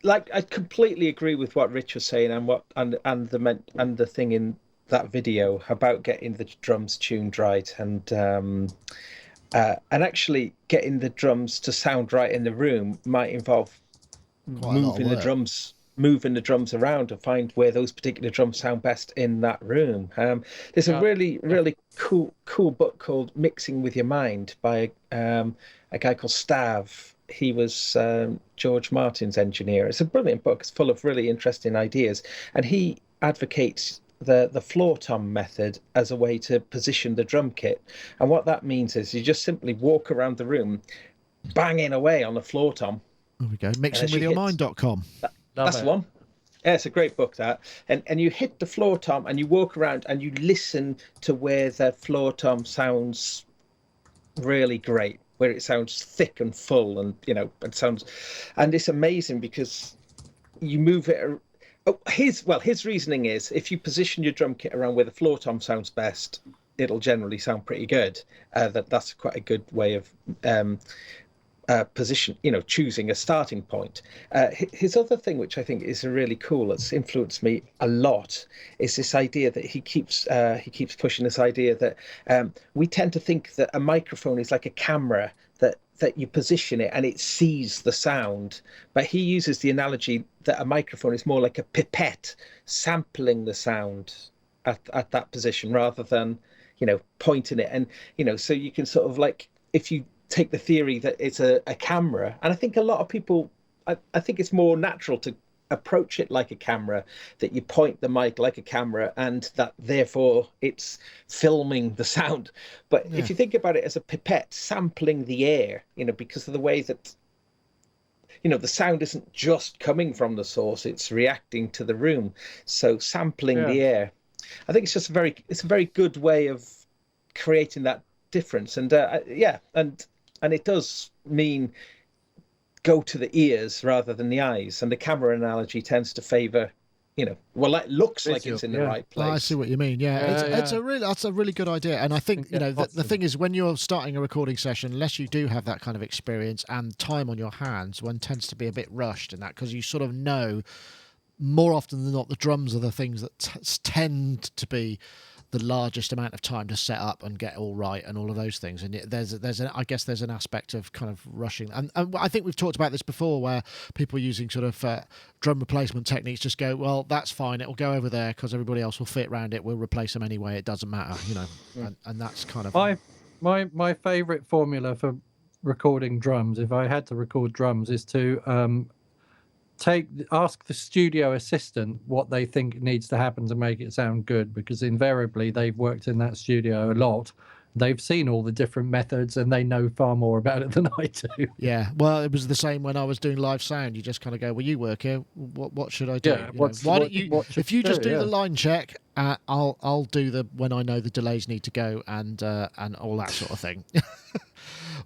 Like, I completely agree with what Rich was saying and the thing in that video about getting the drums tuned right and actually getting the drums to sound right in the room might involve moving the drums moving the drums around to find where those particular drums sound best in that room. There's a really cool book called Mixing with Your Mind by a guy called Stav. He was George Martin's engineer. It's a brilliant book. It's full of really interesting ideas, and he advocates the floor tom method as a way to position the drum kit. And what that means is you just simply walk around the room banging away on the floor tom. There we go. Mixingwithyourmind.com. That's the one. Yeah, it's a great book, that. And you hit the floor tom and you walk around and you listen to where the floor tom sounds really great, where it sounds thick and full, and it sounds, and it's amazing because you move it. His reasoning is if you position your drum kit around where the floor tom sounds best, it'll generally sound pretty good. That's quite a good way of position, choosing a starting point. His other thing, which I think is really cool, that's influenced me a lot, is this idea that he keeps pushing this idea that we tend to think that a microphone is like a camera that you position it and it sees the sound, but he uses the analogy that a microphone is more like a pipette sampling the sound at that position rather than pointing it. And so you can sort of, like, if you take the theory that it's a camera, and I think a lot of people, I think it's more natural to approach it like a camera, that you point the mic like a camera and that therefore it's filming the sound. But if you think about it as a pipette sampling the air, because of the way that the sound isn't just coming from the source, it's reacting to the room, so sampling the air, I think it's just a very good way of creating that difference. And and it does mean go to the ears rather than the eyes. And the camera analogy tends to favour, it looks like it's in the right place. I see what you mean. That's a really good idea. And I think the thing is, when you're starting a recording session, unless you do have that kind of experience and time on your hands, one tends to be a bit rushed in that, because you sort of know more often than not the drums are the things that tend to be the largest amount of time to set up and get all right and all of those things. And I guess there's an aspect of kind of rushing. And I think we've talked about this before, where people using sort of drum replacement techniques just go, well, that's fine, it'll go over there because everybody else will fit around it. We'll replace them anyway. It doesn't matter, and that's kind of my favorite formula for recording drums, if I had to record drums, is to ask the studio assistant what they think needs to happen to make it sound good, because invariably they've worked in that studio a lot. They've seen all the different methods and they know far more about it than I do. Yeah, well, it was the same when I was doing live sound. You just kind of go, well, you work here. What should I do? Yeah, why don't you? If you just do the line check, I'll do the when I know the delays need to go and all that sort of thing.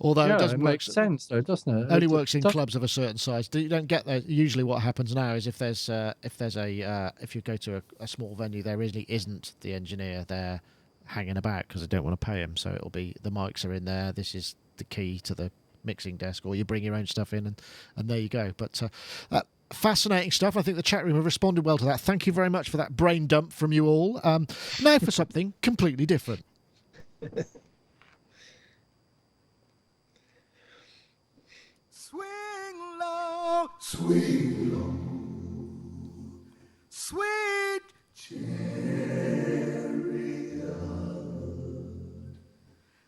Although it doesn't make sense, though, doesn't it? Only works in clubs of a certain size. You don't get that. Usually, what happens now is if you go to a small venue, there really isn't the engineer there hanging about because they don't want to pay him. So it'll be the mics are in there. This is the key to the mixing desk, or you bring your own stuff in, and there you go. But fascinating stuff. I think the chat room have responded well to that. Thank you very much for that brain dump from you all. Now for something completely different. Swing low, sweet chariot,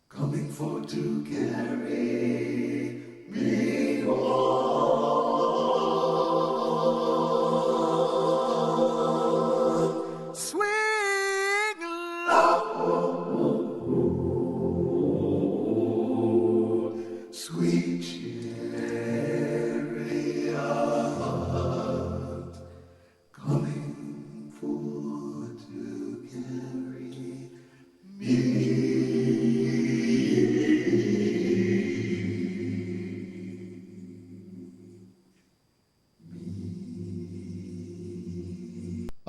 coming for to carry me home. Swing low, sweet chariot, coming for to carry me.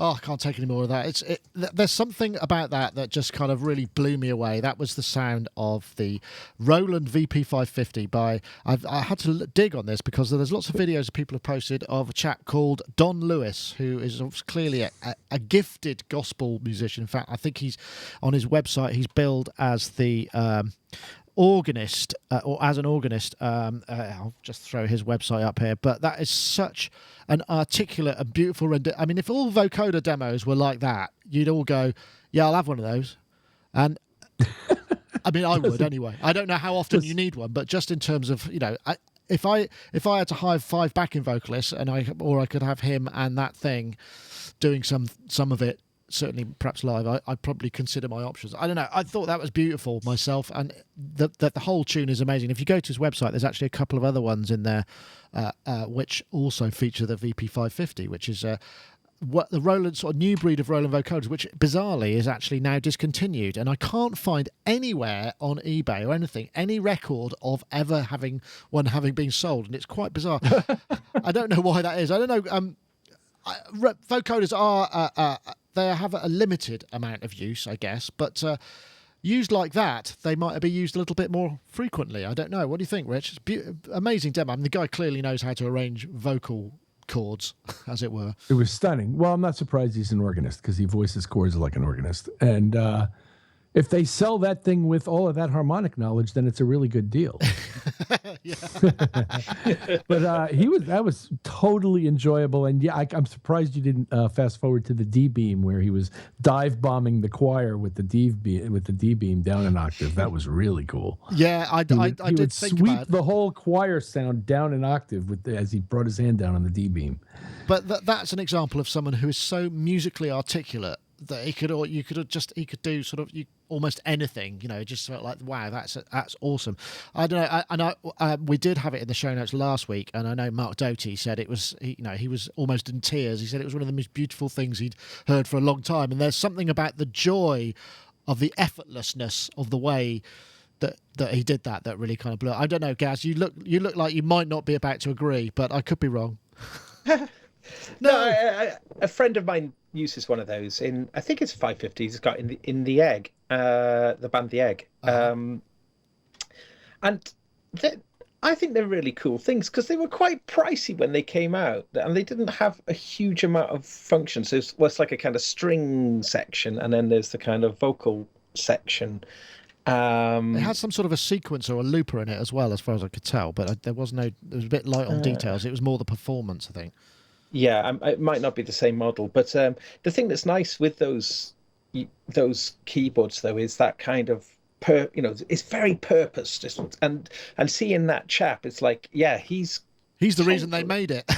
Oh, I can't take any more of that. There's something about that just kind of really blew me away. That was the sound of the Roland VP550 I had to dig on this because there's lots of videos people have posted of a chap called Don Lewis, who is clearly a gifted gospel musician. In fact, I think he's on his website, he's billed as the organist or as an organist, I'll just throw his website up here. But that is such an articulate and beautiful. I mean, if all vocoder demos were like that, you'd all go, "Yeah, I'll have one of those." And I mean, I would anyway. I don't know how often you need one, but just in terms of, you know, if I had to hire 5 backing vocalists, and I could have him and that thing doing some of it, certainly perhaps live, I'd probably consider my options. I don't know. I thought that was beautiful myself, and the whole tune is amazing. If you go to his website, there's actually a couple of other ones in there which also feature the VP550, which is what the Roland, sort of new breed of Roland vocoders, which bizarrely is actually now discontinued, and I can't find anywhere on eBay or anything any record of ever having been sold, and it's quite bizarre. I don't know why that is. I don't know. Vocoders are they have a limited amount of use, I guess, but used like that, they might be used a little bit more frequently. I don't know. What do you think, Rich? It's amazing demo. I mean, the guy clearly knows how to arrange vocal chords, as it were. It was stunning. Well, I'm not surprised he's an organist, because he voices chords like an organist. And if they sell that thing with all of that harmonic knowledge, then it's a really good deal. But that was totally enjoyable. And yeah, I'm surprised you didn't fast forward to the D beam, where he was dive bombing the choir with the D beam down an octave. That was really cool. Yeah, I he did would think sweep about it. the whole choir sound down an octave as he brought his hand down on the D beam. But that's an example of someone who is so musically articulate that he could do sort of almost anything, you know. Just felt like, wow, that's awesome. I don't know, we did have it in the show notes last week, and I know Mark Doty said it was, he was almost in tears. He said it was one of the most beautiful things he'd heard for a long time, and there's something about the joy of the effortlessness of the way that he did that really kind of blew. I don't know, Gaz, you look like you might not be about to agree, but I could be wrong. No, a friend of mine uses one of those in, I think it's 550. He's got in the Egg, the band The Egg, and I think they're really cool things, because they were quite pricey when they came out, and they didn't have a huge amount of functions. So it's like a kind of string section, and then there's the kind of vocal section. It had some sort of a sequencer or a looper in it as well, as far as I could tell, but it was a bit light on details. It was more the performance, I think. Yeah, it might not be the same model, but the thing that's nice with those keyboards, though, is that kind of it's very purposed, and seeing that chap, it's like, yeah, he's the reason they made it.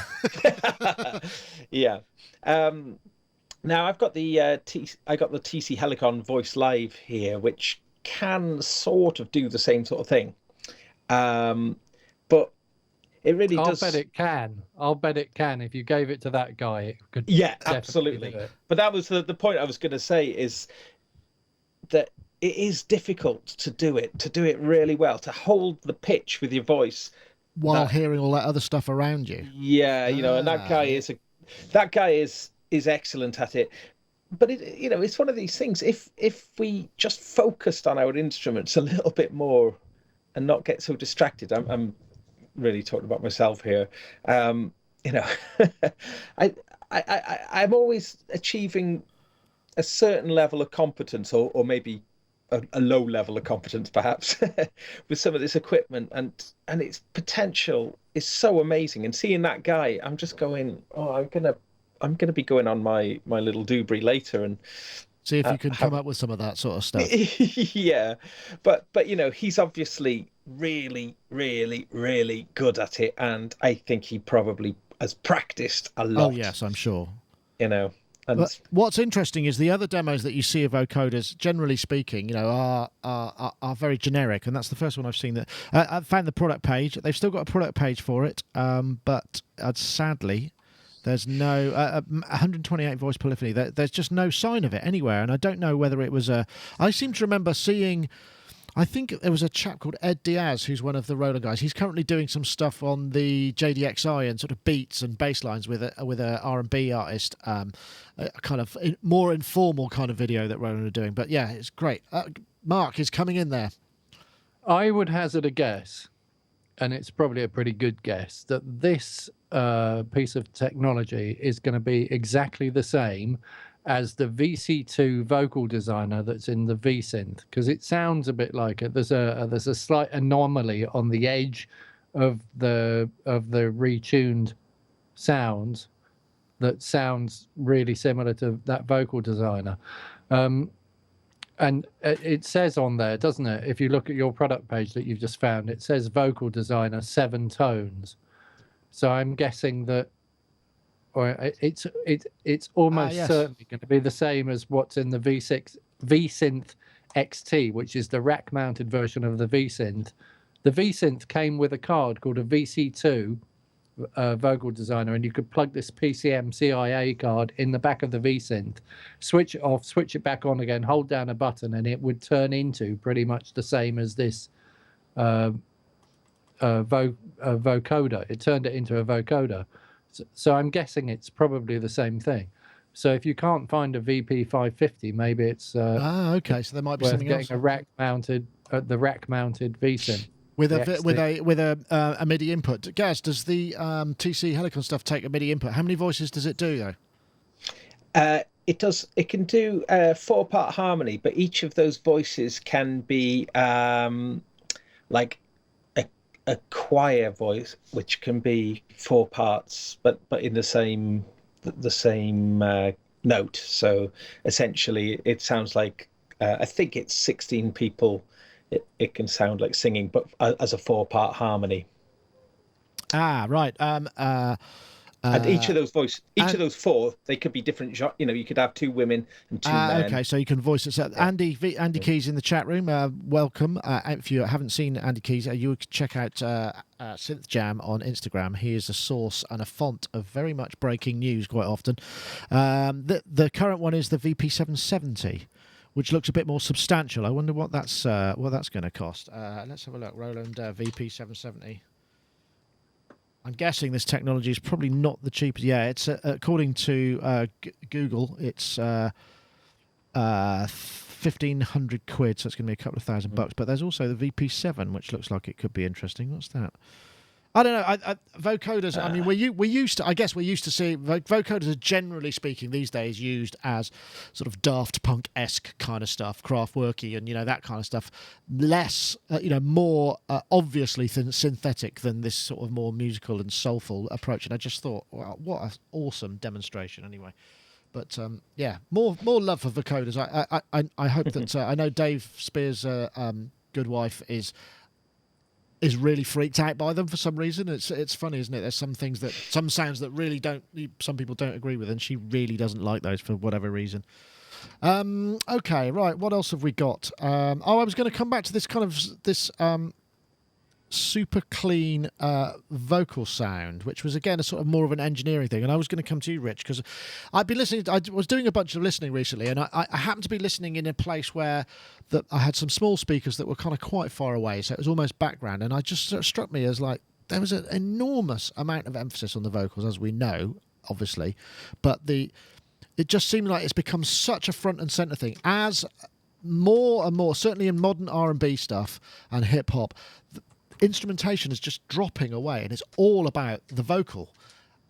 Yeah. Now I've got the TC Helicon Voice Live here, which can sort of do the same sort of thing, but it really does. I'll bet it can. If you gave it to that guy, it could. Yeah, absolutely. But that was the point I was going to say, is that it is difficult to do it really well, to hold the pitch with your voice while hearing all that other stuff around you. Yeah, and that guy is excellent at it. But it's one of these things. If we just focused on our instruments a little bit more and not get so distracted, I'm really talking about myself here. I'm always achieving a certain level of competence, or maybe a low level of competence, perhaps, with some of this equipment, and its potential is so amazing. And seeing that guy, I'm just going, I'm gonna be going on my little Dubry later and see if you can come up with some of that sort of stuff. Yeah, but he's obviously really, really, really good at it, and I think he probably has practiced a lot. Oh yes, I'm sure. And what's interesting is the other demos that you see of vocoders, generally speaking, are very generic, and that's the first one I've seen that. I found the product page. They've still got a product page for it, but sadly, there's no 128 voice polyphony. There's just no sign of it anywhere, and I don't know whether it was a. I seem to remember seeing. I think there was a chap called Ed Diaz, who's one of the Roland guys. He's currently doing some stuff on the JDXI and sort of beats and bass lines with a R&B artist, kind of more informal kind of video that Roland are doing. But yeah, it's great. Mark is coming in there. I would hazard a guess, and it's probably a pretty good guess, that this piece of technology is going to be exactly the same as the VC2 vocal designer that's in the V-Synth, because it sounds a bit like it. There's a slight anomaly on the edge of the retuned sounds that sounds really similar to that vocal designer. And it says on there, doesn't it? If you look at your product page that you've just found, it says vocal designer 7 tones. So I'm guessing that, or it's almost yes. certainly going to be the same as what's in the V-Synth XT, which is the rack-mounted version of the V-Synth. The V-Synth came with a card called a VC2 vocal designer, and you could plug this PCM CIA card in the back of the V-Synth, switch it off, switch it back on again, hold down a button, and it would turn into pretty much the same as this vocoder. It turned it into a vocoder. So I'm guessing it's probably the same thing. So if you can't find a VP550, maybe it's okay. So there might be something else. Getting a rack-mounted, the rack-mounted V-Synth. With a MIDI input. Gaz, does the TC Helicon stuff take a MIDI input? How many voices does it do though? It does. It can do 4-part harmony, but each of those voices can be like a choir voice, which can be 4 parts, but in the same note. So essentially, it sounds like I think it's 16 people. It can sound like singing, but as a 4-part harmony. Ah, right. And each of those 4, they could be different. You could have 2 women and 2 men. Okay, so you can voice it. So Andy Keys in the chat room. Welcome. If you haven't seen Andy Keys, you could check out Synth Jam on Instagram. He is a source and a font of very much breaking news quite often. The current one is the VP770. Which looks a bit more substantial. I wonder what that's going to cost. Let's have a look. Roland VP770. I'm guessing this technology is probably not the cheapest. Yeah, it's according to Google, it's 1,500 quid. So it's going to be a couple of $1,000. But there's also the VP7, which looks like it could be interesting. What's that? I don't know. Vocoders. I mean, we're used to see vocoders are generally speaking these days used as sort of Daft Punk-esque kind of stuff, Kraftwerky, and that kind of stuff. Less, more obviously synthetic than this sort of more musical and soulful approach. And I just thought, wow, what an awesome demonstration. Anyway. But more love for vocoders. I hope that I know Dave Spears' good wife is really freaked out by them for some reason. It's funny, isn't it? There's some sounds that really some people don't agree with, and she really doesn't like those for whatever reason. Okay, right. What else have we got? I was going to come back to this kind of super clean vocal sound, which was again a sort of more of an engineering thing. And I was going to come to you, Rich, because I've been listening. I was doing a bunch of listening recently, and I happened to be listening in a place where I had some small speakers that were kind of quite far away, so it was almost background. And I just sort of struck me as like there was an enormous amount of emphasis on the vocals, as we know, obviously, but it just seemed like it's become such a front and center thing as more and more, certainly in modern R&B stuff and hip hop. Instrumentation is just dropping away, and it's all about the vocal,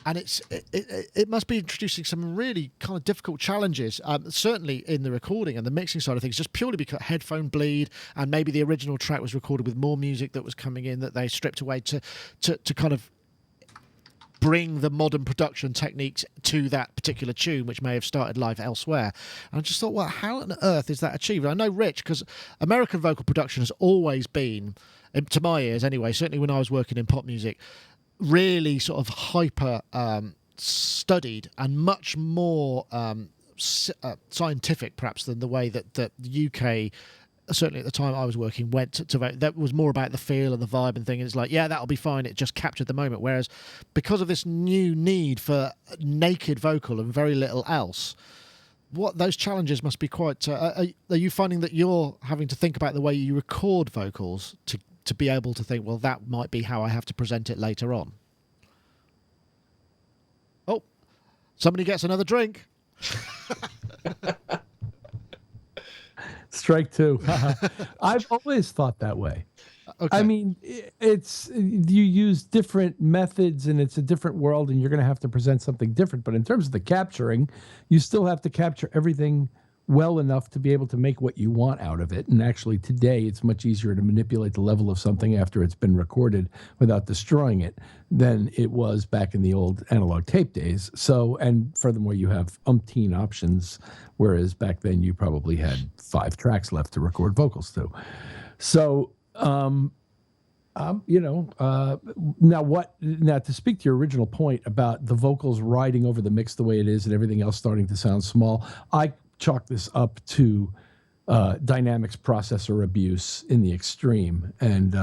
and it must be introducing some really kind of difficult challenges, certainly in the recording and the mixing side of things, just purely because headphone bleed, and maybe the original track was recorded with more music that was coming in that they stripped away to kind of bring the modern production techniques to that particular tune, which may have started live elsewhere. And I just thought, well, how on earth is that achieved? I know, Rich, because American vocal production has always been, to my ears anyway, certainly when I was working in pop music, really sort of hyper studied and much more scientific perhaps than the way that the UK, certainly at the time I was working, went to that was more about the feel and the vibe and thing. And it's like, yeah, that'll be fine. It just captured the moment. Whereas because of this new need for naked vocal and very little else, what those challenges must be quite. Are you finding that you're having to think about the way you record vocals to be able to think, well, that might be how I have to present it later on? Oh, somebody gets another drink. Strike two. I've always thought that way. Okay. I mean, it's you use different methods and it's a different world and you're going to have to present something different. But in terms of the capturing, you still have to capture everything well enough to be able to make what you want out of it. And actually today it's much easier to manipulate the level of something after it's been recorded without destroying it than it was back in the old analog tape days. So, and furthermore, you have umpteen options, whereas back then you probably had 5 tracks left to record vocals to. So, now to speak to your original point about the vocals riding over the mix the way it is and everything else starting to sound small, I chalk this up to dynamics processor abuse in the extreme. And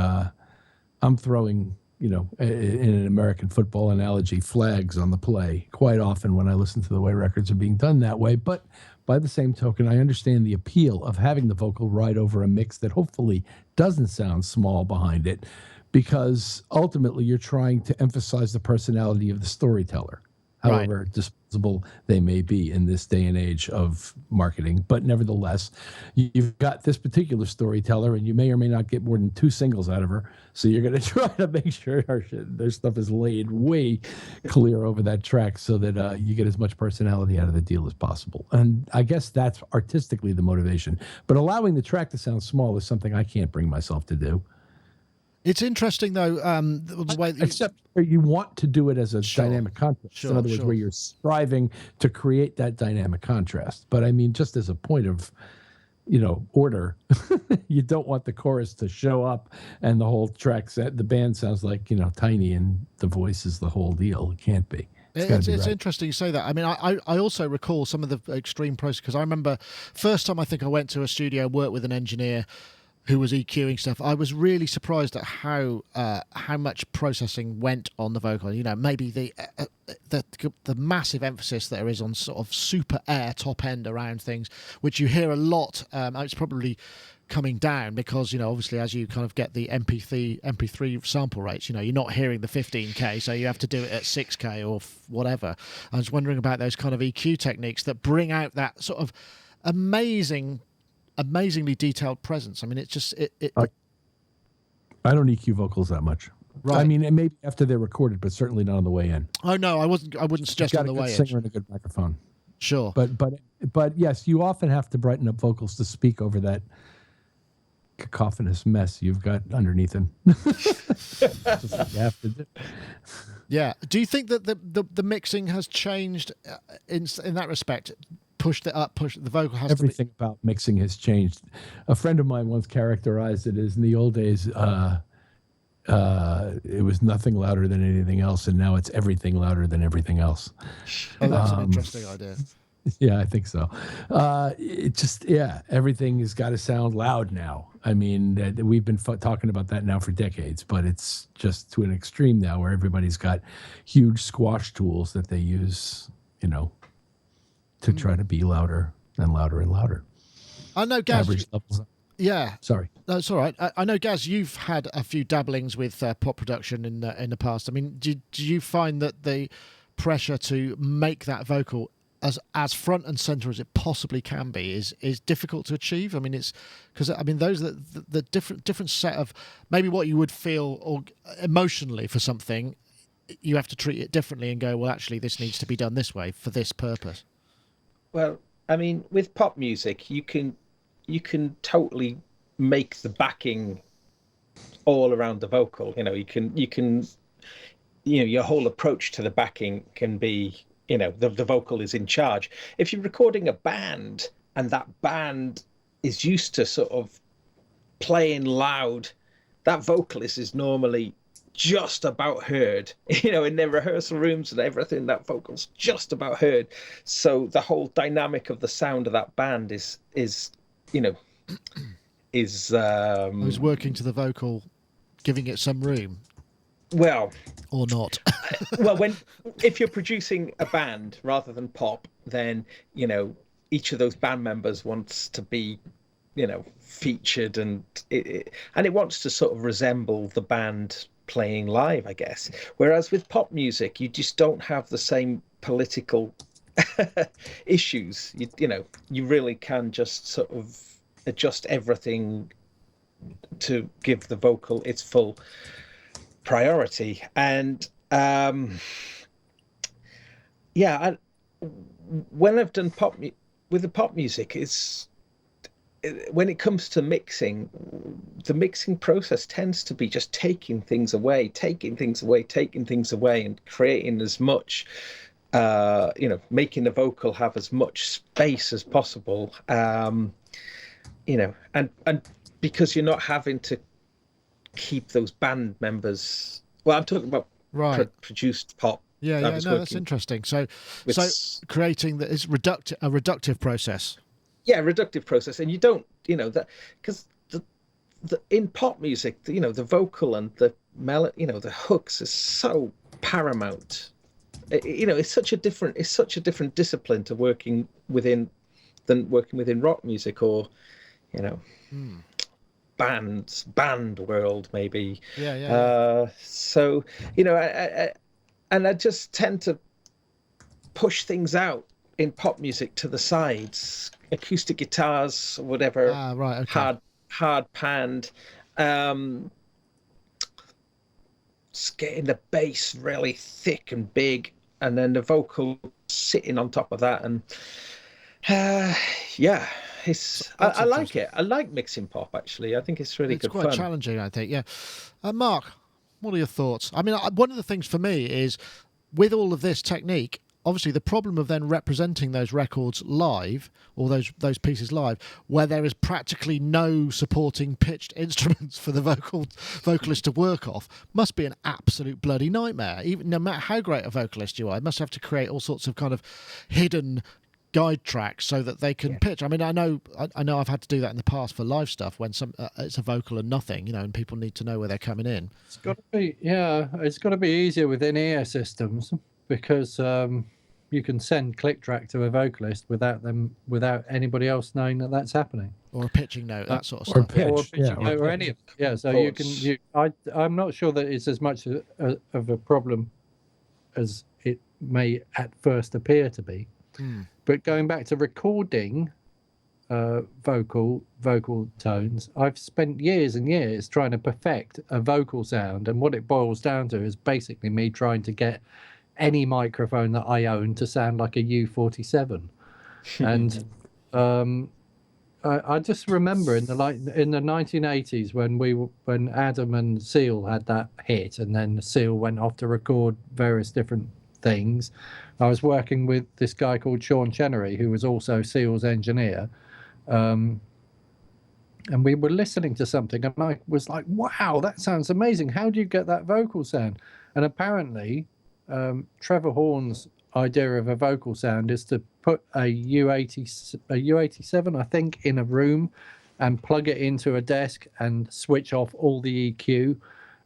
I'm throwing, in an American football analogy, flags on the play quite often when I listen to the way records are being done that way. But by the same token, I understand the appeal of having the vocal ride over a mix that hopefully doesn't sound small behind it, because ultimately you're trying to emphasize the personality of the storyteller, however disposable they may be in this day and age of marketing. But nevertheless, you've got this particular storyteller and you may or may not get more than 2 singles out of her. So you're going to try to make sure their stuff is laid way clear over that track so that you get as much personality out of the deal as possible. And I guess that's artistically the motivation. But allowing the track to sound small is something I can't bring myself to do. It's interesting, though, the way that except you want to do it as a dynamic contrast. In other words, where you're striving to create that dynamic contrast. But I mean, just as a point of, order, you don't want the chorus to show up and the whole track set, the band sounds like, tiny and the voice is the whole deal. It can't be. It's interesting you say that. I mean, I also recall some of the extreme process, because I remember first time I think I went to a studio, worked with an engineer who was EQing stuff. I was really surprised at how much processing went on the vocal. Maybe the massive emphasis there is on sort of super air top end around things, which you hear a lot. It's probably coming down because obviously as you kind of get the MP3 sample rates, you're not hearing the 15K, so you have to do it at 6K or whatever. I was wondering about those kind of EQ techniques that bring out that sort of amazingly detailed presence. I mean, it's just I don't EQ vocals that much. Right. I mean, maybe after they're recorded, but certainly not on the way in. Oh no, I wouldn't suggest on the way in. You've got a good singer and a good microphone. Sure. But yes, you often have to brighten up vocals to speak over that cacophonous mess you've got underneath them. Just what you have to do. Yeah. Do you think that the mixing has changed in that respect? Pushed it up, the vocal has everything to be... about mixing has changed. A friend of mine once characterized it as, in the old days, it was nothing louder than anything else, and now it's everything louder than everything else. Oh, that's an interesting idea. Yeah, I think so. Everything has got to sound loud now. I mean, we've been talking about that now for decades, but it's just to an extreme now where everybody's got huge squash tools that they use, to try to be louder and louder and louder. I know, Gaz. Average levels. Yeah. Sorry. No, it's all right. I know, Gaz, you've had a few dabblings with pop production in the past. I mean, do you find that the pressure to make that vocal as front and center as it possibly can be is difficult to achieve? I mean, it's because those the different set of maybe what you would feel or emotionally for something, you have to treat it differently and go, well, actually, this needs to be done this way for this purpose. Well, I mean, with pop music, you can totally make the backing all around the vocal. You can your whole approach to the backing can be, the vocal is in charge. If you're recording a band and that band is used to sort of playing loud, that vocalist is normally just about heard, in their rehearsal rooms and everything. That vocal's just about heard. So the whole dynamic of the sound of that band is working to the vocal, giving it some room. Well, or not. Well, if you're producing a band rather than pop, then each of those band members wants to be featured, and it wants to sort of resemble the band playing live, I guess. Whereas with pop music, you just don't have the same political issues. You really can just sort of adjust everything to give the vocal its full priority. And when I've done with the pop music, when it comes to mixing, the mixing process tends to be just taking things away, and creating as much, making the vocal have as much space as possible. And because you're not having to keep those band members. Well, I'm talking about produced pop. That's interesting. So creating it's a reductive process. Yeah, reductive process, and you don't, that because the in pop music, the vocal and the melody, the hooks is so paramount. It's such a different discipline to working within rock music or, band world maybe. So and I just tend to push things out in pop music to the sides, acoustic guitars, whatever, hard panned, just getting the bass really thick and big, and then the vocal sitting on top of that, and I like it. I like mixing pop, actually. I think it's really good fun. It's quite challenging, I think. Yeah, Mark, what are your thoughts? I mean, one of the things for me is with all of this technique. Obviously, the problem of then representing those records live, or those pieces live, where there is practically no supporting pitched instruments for the vocalist to work off, must be an absolute bloody nightmare. Even no matter how great a vocalist you are, you must have to create all sorts of kind of hidden guide tracks so that they can pitch. I mean, I know I've had to do that in the past for live stuff when it's a vocal and nothing, and people need to know where they're coming in. It's got to be easier with in-ear systems. Because you can send click track to a vocalist without anybody else knowing that that's happening, or a pitching note, that sort of stuff, or any of it. Yeah, so you can. I'm not sure that it's as much of a problem as it may at first appear to be. But going back to recording vocal tones, I've spent years and years trying to perfect a vocal sound, and what it boils down to is basically me trying to get any microphone that I own to sound like a U47. And I just remember in the 1980s when Adam and Seal had that hit, and then Seal went off to record various different things. I was working with this guy called Sean Chenery, who was also Seal's engineer. And we were listening to something, and I was like, wow, that sounds amazing. How do you get that vocal sound? And apparently Trevor Horn's idea of a vocal sound is to put a U87, I think, in a room and plug it into a desk and switch off all the EQ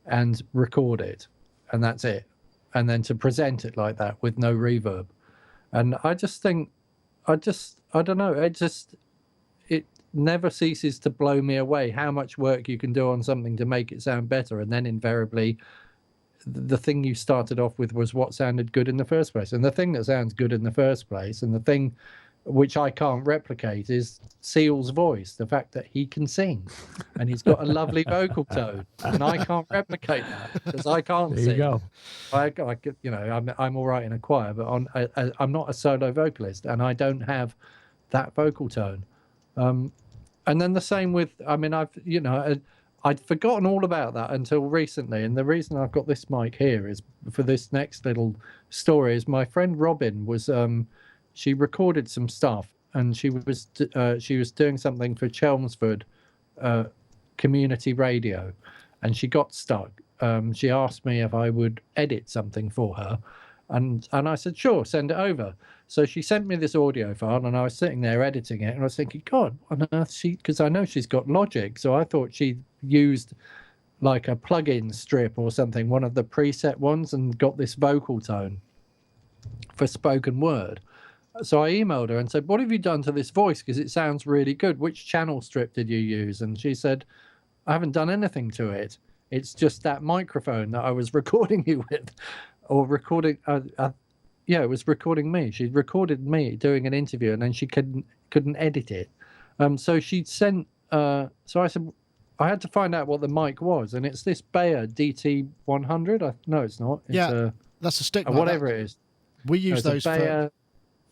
and record it, and that's it. And then to present it like that with no reverb. And I just think, I don't know, it never ceases to blow me away how much work you can do on something to make it sound better, and then invariably the thing you started off with was what sounded good in the first place. And the thing that sounds good in the first place, and the thing which I can't replicate, is Seal's voice. The fact that he can sing and he's got a lovely vocal tone, and I can't replicate that because I can't sing. There you go. I'm all right in a choir, but I'm not a solo vocalist, and I don't have that vocal tone. And then the same with, I'd forgotten all about that until recently, and the reason I've got this mic here is for this next little story. Is my friend Robin was she recorded some stuff, and she was doing something for Chelmsford community radio, and she got stuck. She asked me if I would edit something for her, and I said sure, send it over. So she sent me this audio file, and I was sitting there editing it, and I was thinking, God, what on earth because I know she's got Logic, so I thought she used like a plug-in strip or something, one of the preset ones, and got this vocal tone for spoken word. So I emailed her and said, what have you done to this voice? Because it sounds really good. Which channel strip did you use? And she said, I haven't done anything to it. It's just that microphone that I was recording you with, or recording. It was recording me. She recorded me doing an interview, and then she couldn't edit it. So she'd sent. So I said, I had to find out what the mic was, and it's this Bayer DT100. No, it's not. It's Yeah, that's a stick mic. whatever it is. We use It's a those Bayer.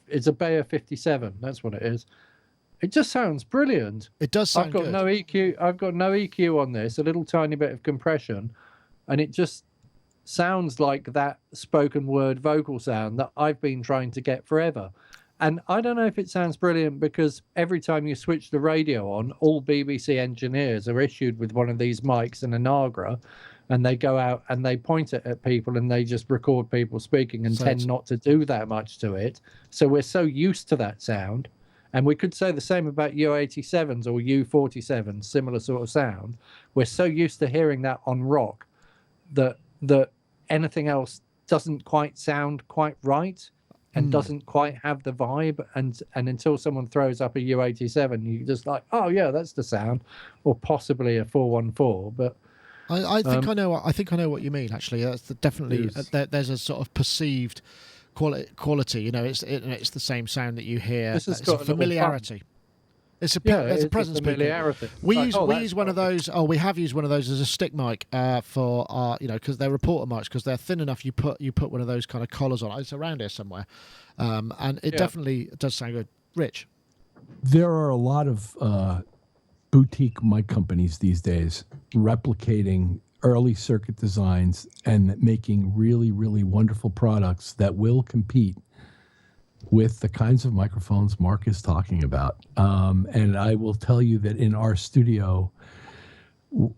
It's a Bayer 57. That's what it is. It just sounds brilliant. It does sound I've got good. no EQ. I've got no EQ on this. A little tiny bit of compression, and it just sounds like that spoken word vocal sound that I've been trying to get forever. And I don't know if it sounds brilliant because every time you switch the radio on, all BBC engineers are issued with one of these mics and a Nagra, and they go out and they point it at people and they just record people speaking and tend not to do that much to it. So we're so used to that sound. And we could say the same about U87s or U47s, similar sort of sound. We're so used to hearing that on rock that anything else doesn't quite sound quite right and doesn't quite have the vibe. And until someone throws up a U87, you just like, oh yeah, that's the sound, or possibly a 414. But I think I know. I think I know what you mean. Actually, that's definitely there's a sort of perceived quality. You know, it's the same sound that you hear. This has It's a got familiarity. It's a it's presence familiarity. We It's use like, we oh, use one of those. Oh, we have used one of those as a stick mic for our, because they're reporter mics, because they're thin enough. You put one of those kind of collars on. It's around here somewhere, and it definitely does sound good. Rich, there are a lot of boutique mic companies these days replicating early circuit designs and making really, really wonderful products that will compete with the kinds of microphones Mark is talking about. And I will tell you that in our studio,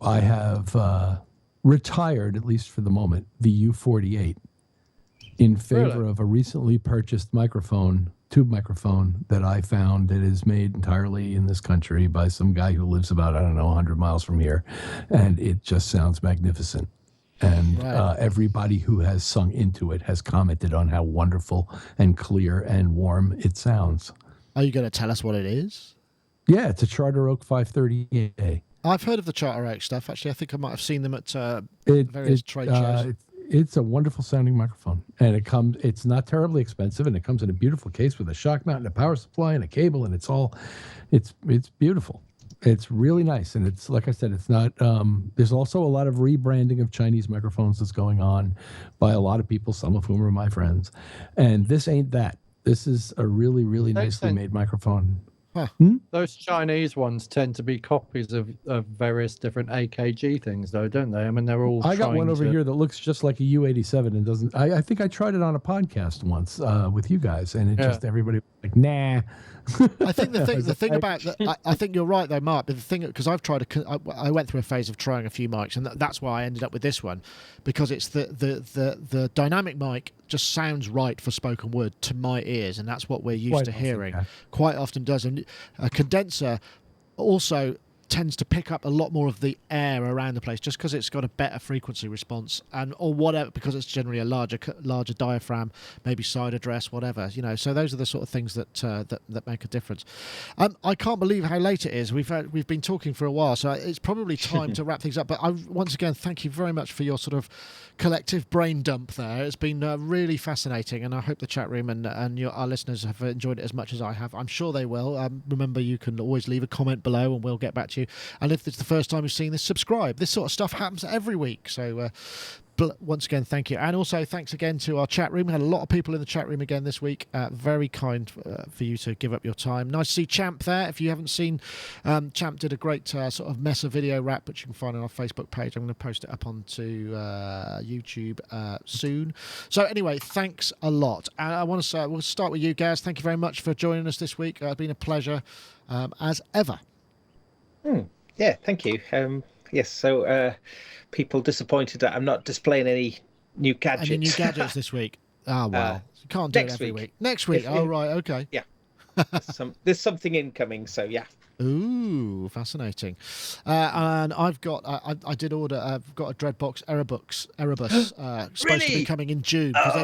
I have retired, at least for the moment, the U48 in favor of a recently purchased tube microphone that I found that is made entirely in this country by some guy who lives about, 100 miles from here. And it just sounds magnificent. And everybody who has sung into it has commented on how wonderful and clear and warm it sounds. are you going to tell us what it is? Yeah, it's a Charter Oak 530A. I've heard of the Charter Oak stuff. Actually, I think I might have seen them at various trade shows. It's a wonderful sounding microphone, and it's not terribly expensive, and it comes in a beautiful case with a shock mount and a power supply and a cable, and it's beautiful. It's really nice, and it's, like I said, it's not. There's also a lot of rebranding of Chinese microphones that's going on by a lot of people, some of whom are my friends, and this ain't that. This is a really, really nicely made microphone. Huh. Those Chinese ones tend to be copies of various different AKG things, though, don't they? I mean, they're all. I got one over here that looks just like a U87 and doesn't. I think I tried it on a podcast once with you guys, and it just everybody was like, nah. I think the thing about that, I think you're right though, Mark. But the thing, because I went through a phase of trying a few mics, and that's why I ended up with this one, because it's the dynamic mic just sounds right for spoken word to my ears, and that's what we're used to hearing. Quite often does, and a condenser also tends to pick up a lot more of the air around the place, just because it's got a better frequency response, or whatever, because it's generally a larger diaphragm, maybe side address, whatever, so those are the sort of things that make a difference. I can't believe how late it is. We've been talking for a while, so it's probably time to wrap things up, but once again, thank you very much for your sort of collective brain dump there. It's been really fascinating, and I hope the chat room and our listeners have enjoyed it as much as I have. I'm sure they will. Remember, you can always leave a comment below and we'll get back to you. And if it's the first time you've seen this, subscribe. This sort of stuff happens every week. So once again, thank you. And also thanks again to our chat room. We had a lot of people in the chat room again this week. Very kind for you to give up your time. Nice to see Champ there. If you haven't seen, Champ did a great sort of Mesa video rap, which you can find on our Facebook page. I'm going to post it up onto YouTube soon. So anyway, thanks a lot. And I want to say, we'll start with you, Gaz. Thank you very much for joining us this week. It's been a pleasure as ever. Yeah, thank you. Yes, so people disappointed that I'm not displaying any new gadgets. Any new gadgets this week? Oh, well. You can't do it every week. Next week? Right, okay. Yeah. There's something incoming, so yeah. Ooh, fascinating. And I've got, I did order, I've got a Dreadbox Erebus supposed to be coming in June, because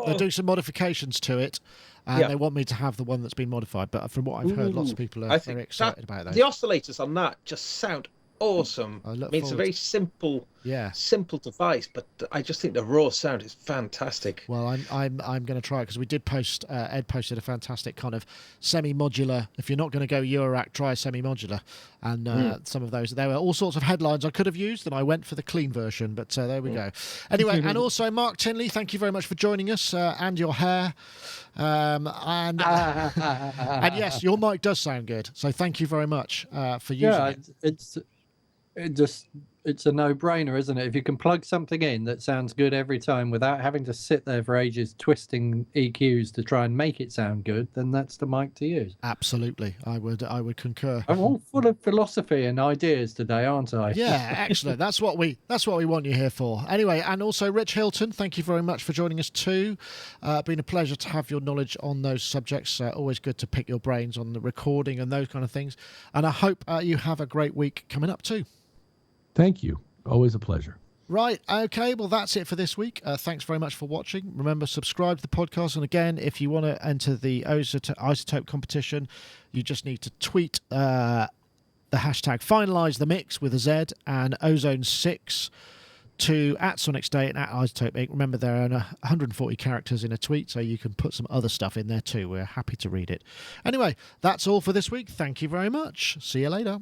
they're doing some modifications to it. And they want me to have the one that's been modified. But from what I've heard, lots of people are very excited about that. The oscillators on that just sound awesome. I look mean, it's a forward very to- simple, Yeah. simple device, but I just think the raw sound is fantastic. Well, I'm going to try it because we did post. Ed posted a fantastic kind of semi-modular. If you're not going to go Eurorack, try a semi-modular. And some of those, there were all sorts of headlines I could have used, and I went for the clean version. But there we go. Anyway, and also Mark Tinley, thank you very much for joining us and your hair. And yes, your mic does sound good. So thank you very much for using Yeah, it. it's a no-brainer, isn't it? If you can plug something in that sounds good every time without having to sit there for ages twisting EQs to try and make it sound good, then that's the mic to use. Absolutely, I would concur. I'm all full of philosophy and ideas today, aren't I? Yeah, excellent. That's what we want you here for. Anyway, and also Rich Hilton, thank you very much for joining us too. Been a pleasure to have your knowledge on those subjects. Always good to pick your brains on the recording and those kind of things. And I hope you have a great week coming up too. Thank you. Always a pleasure. Right, okay, well, that's it for this week. Thanks very much for watching. Remember, subscribe to the podcast. And again, if you want to enter the iZotope competition, you just need to tweet the hashtag finalise the mix with a Z and ozone6 to @SonicState and @iZotope Inc. Remember, there are 140 characters in a tweet, so you can put some other stuff in there too. We're happy to read it. Anyway, that's all for this week. Thank you very much. See you later.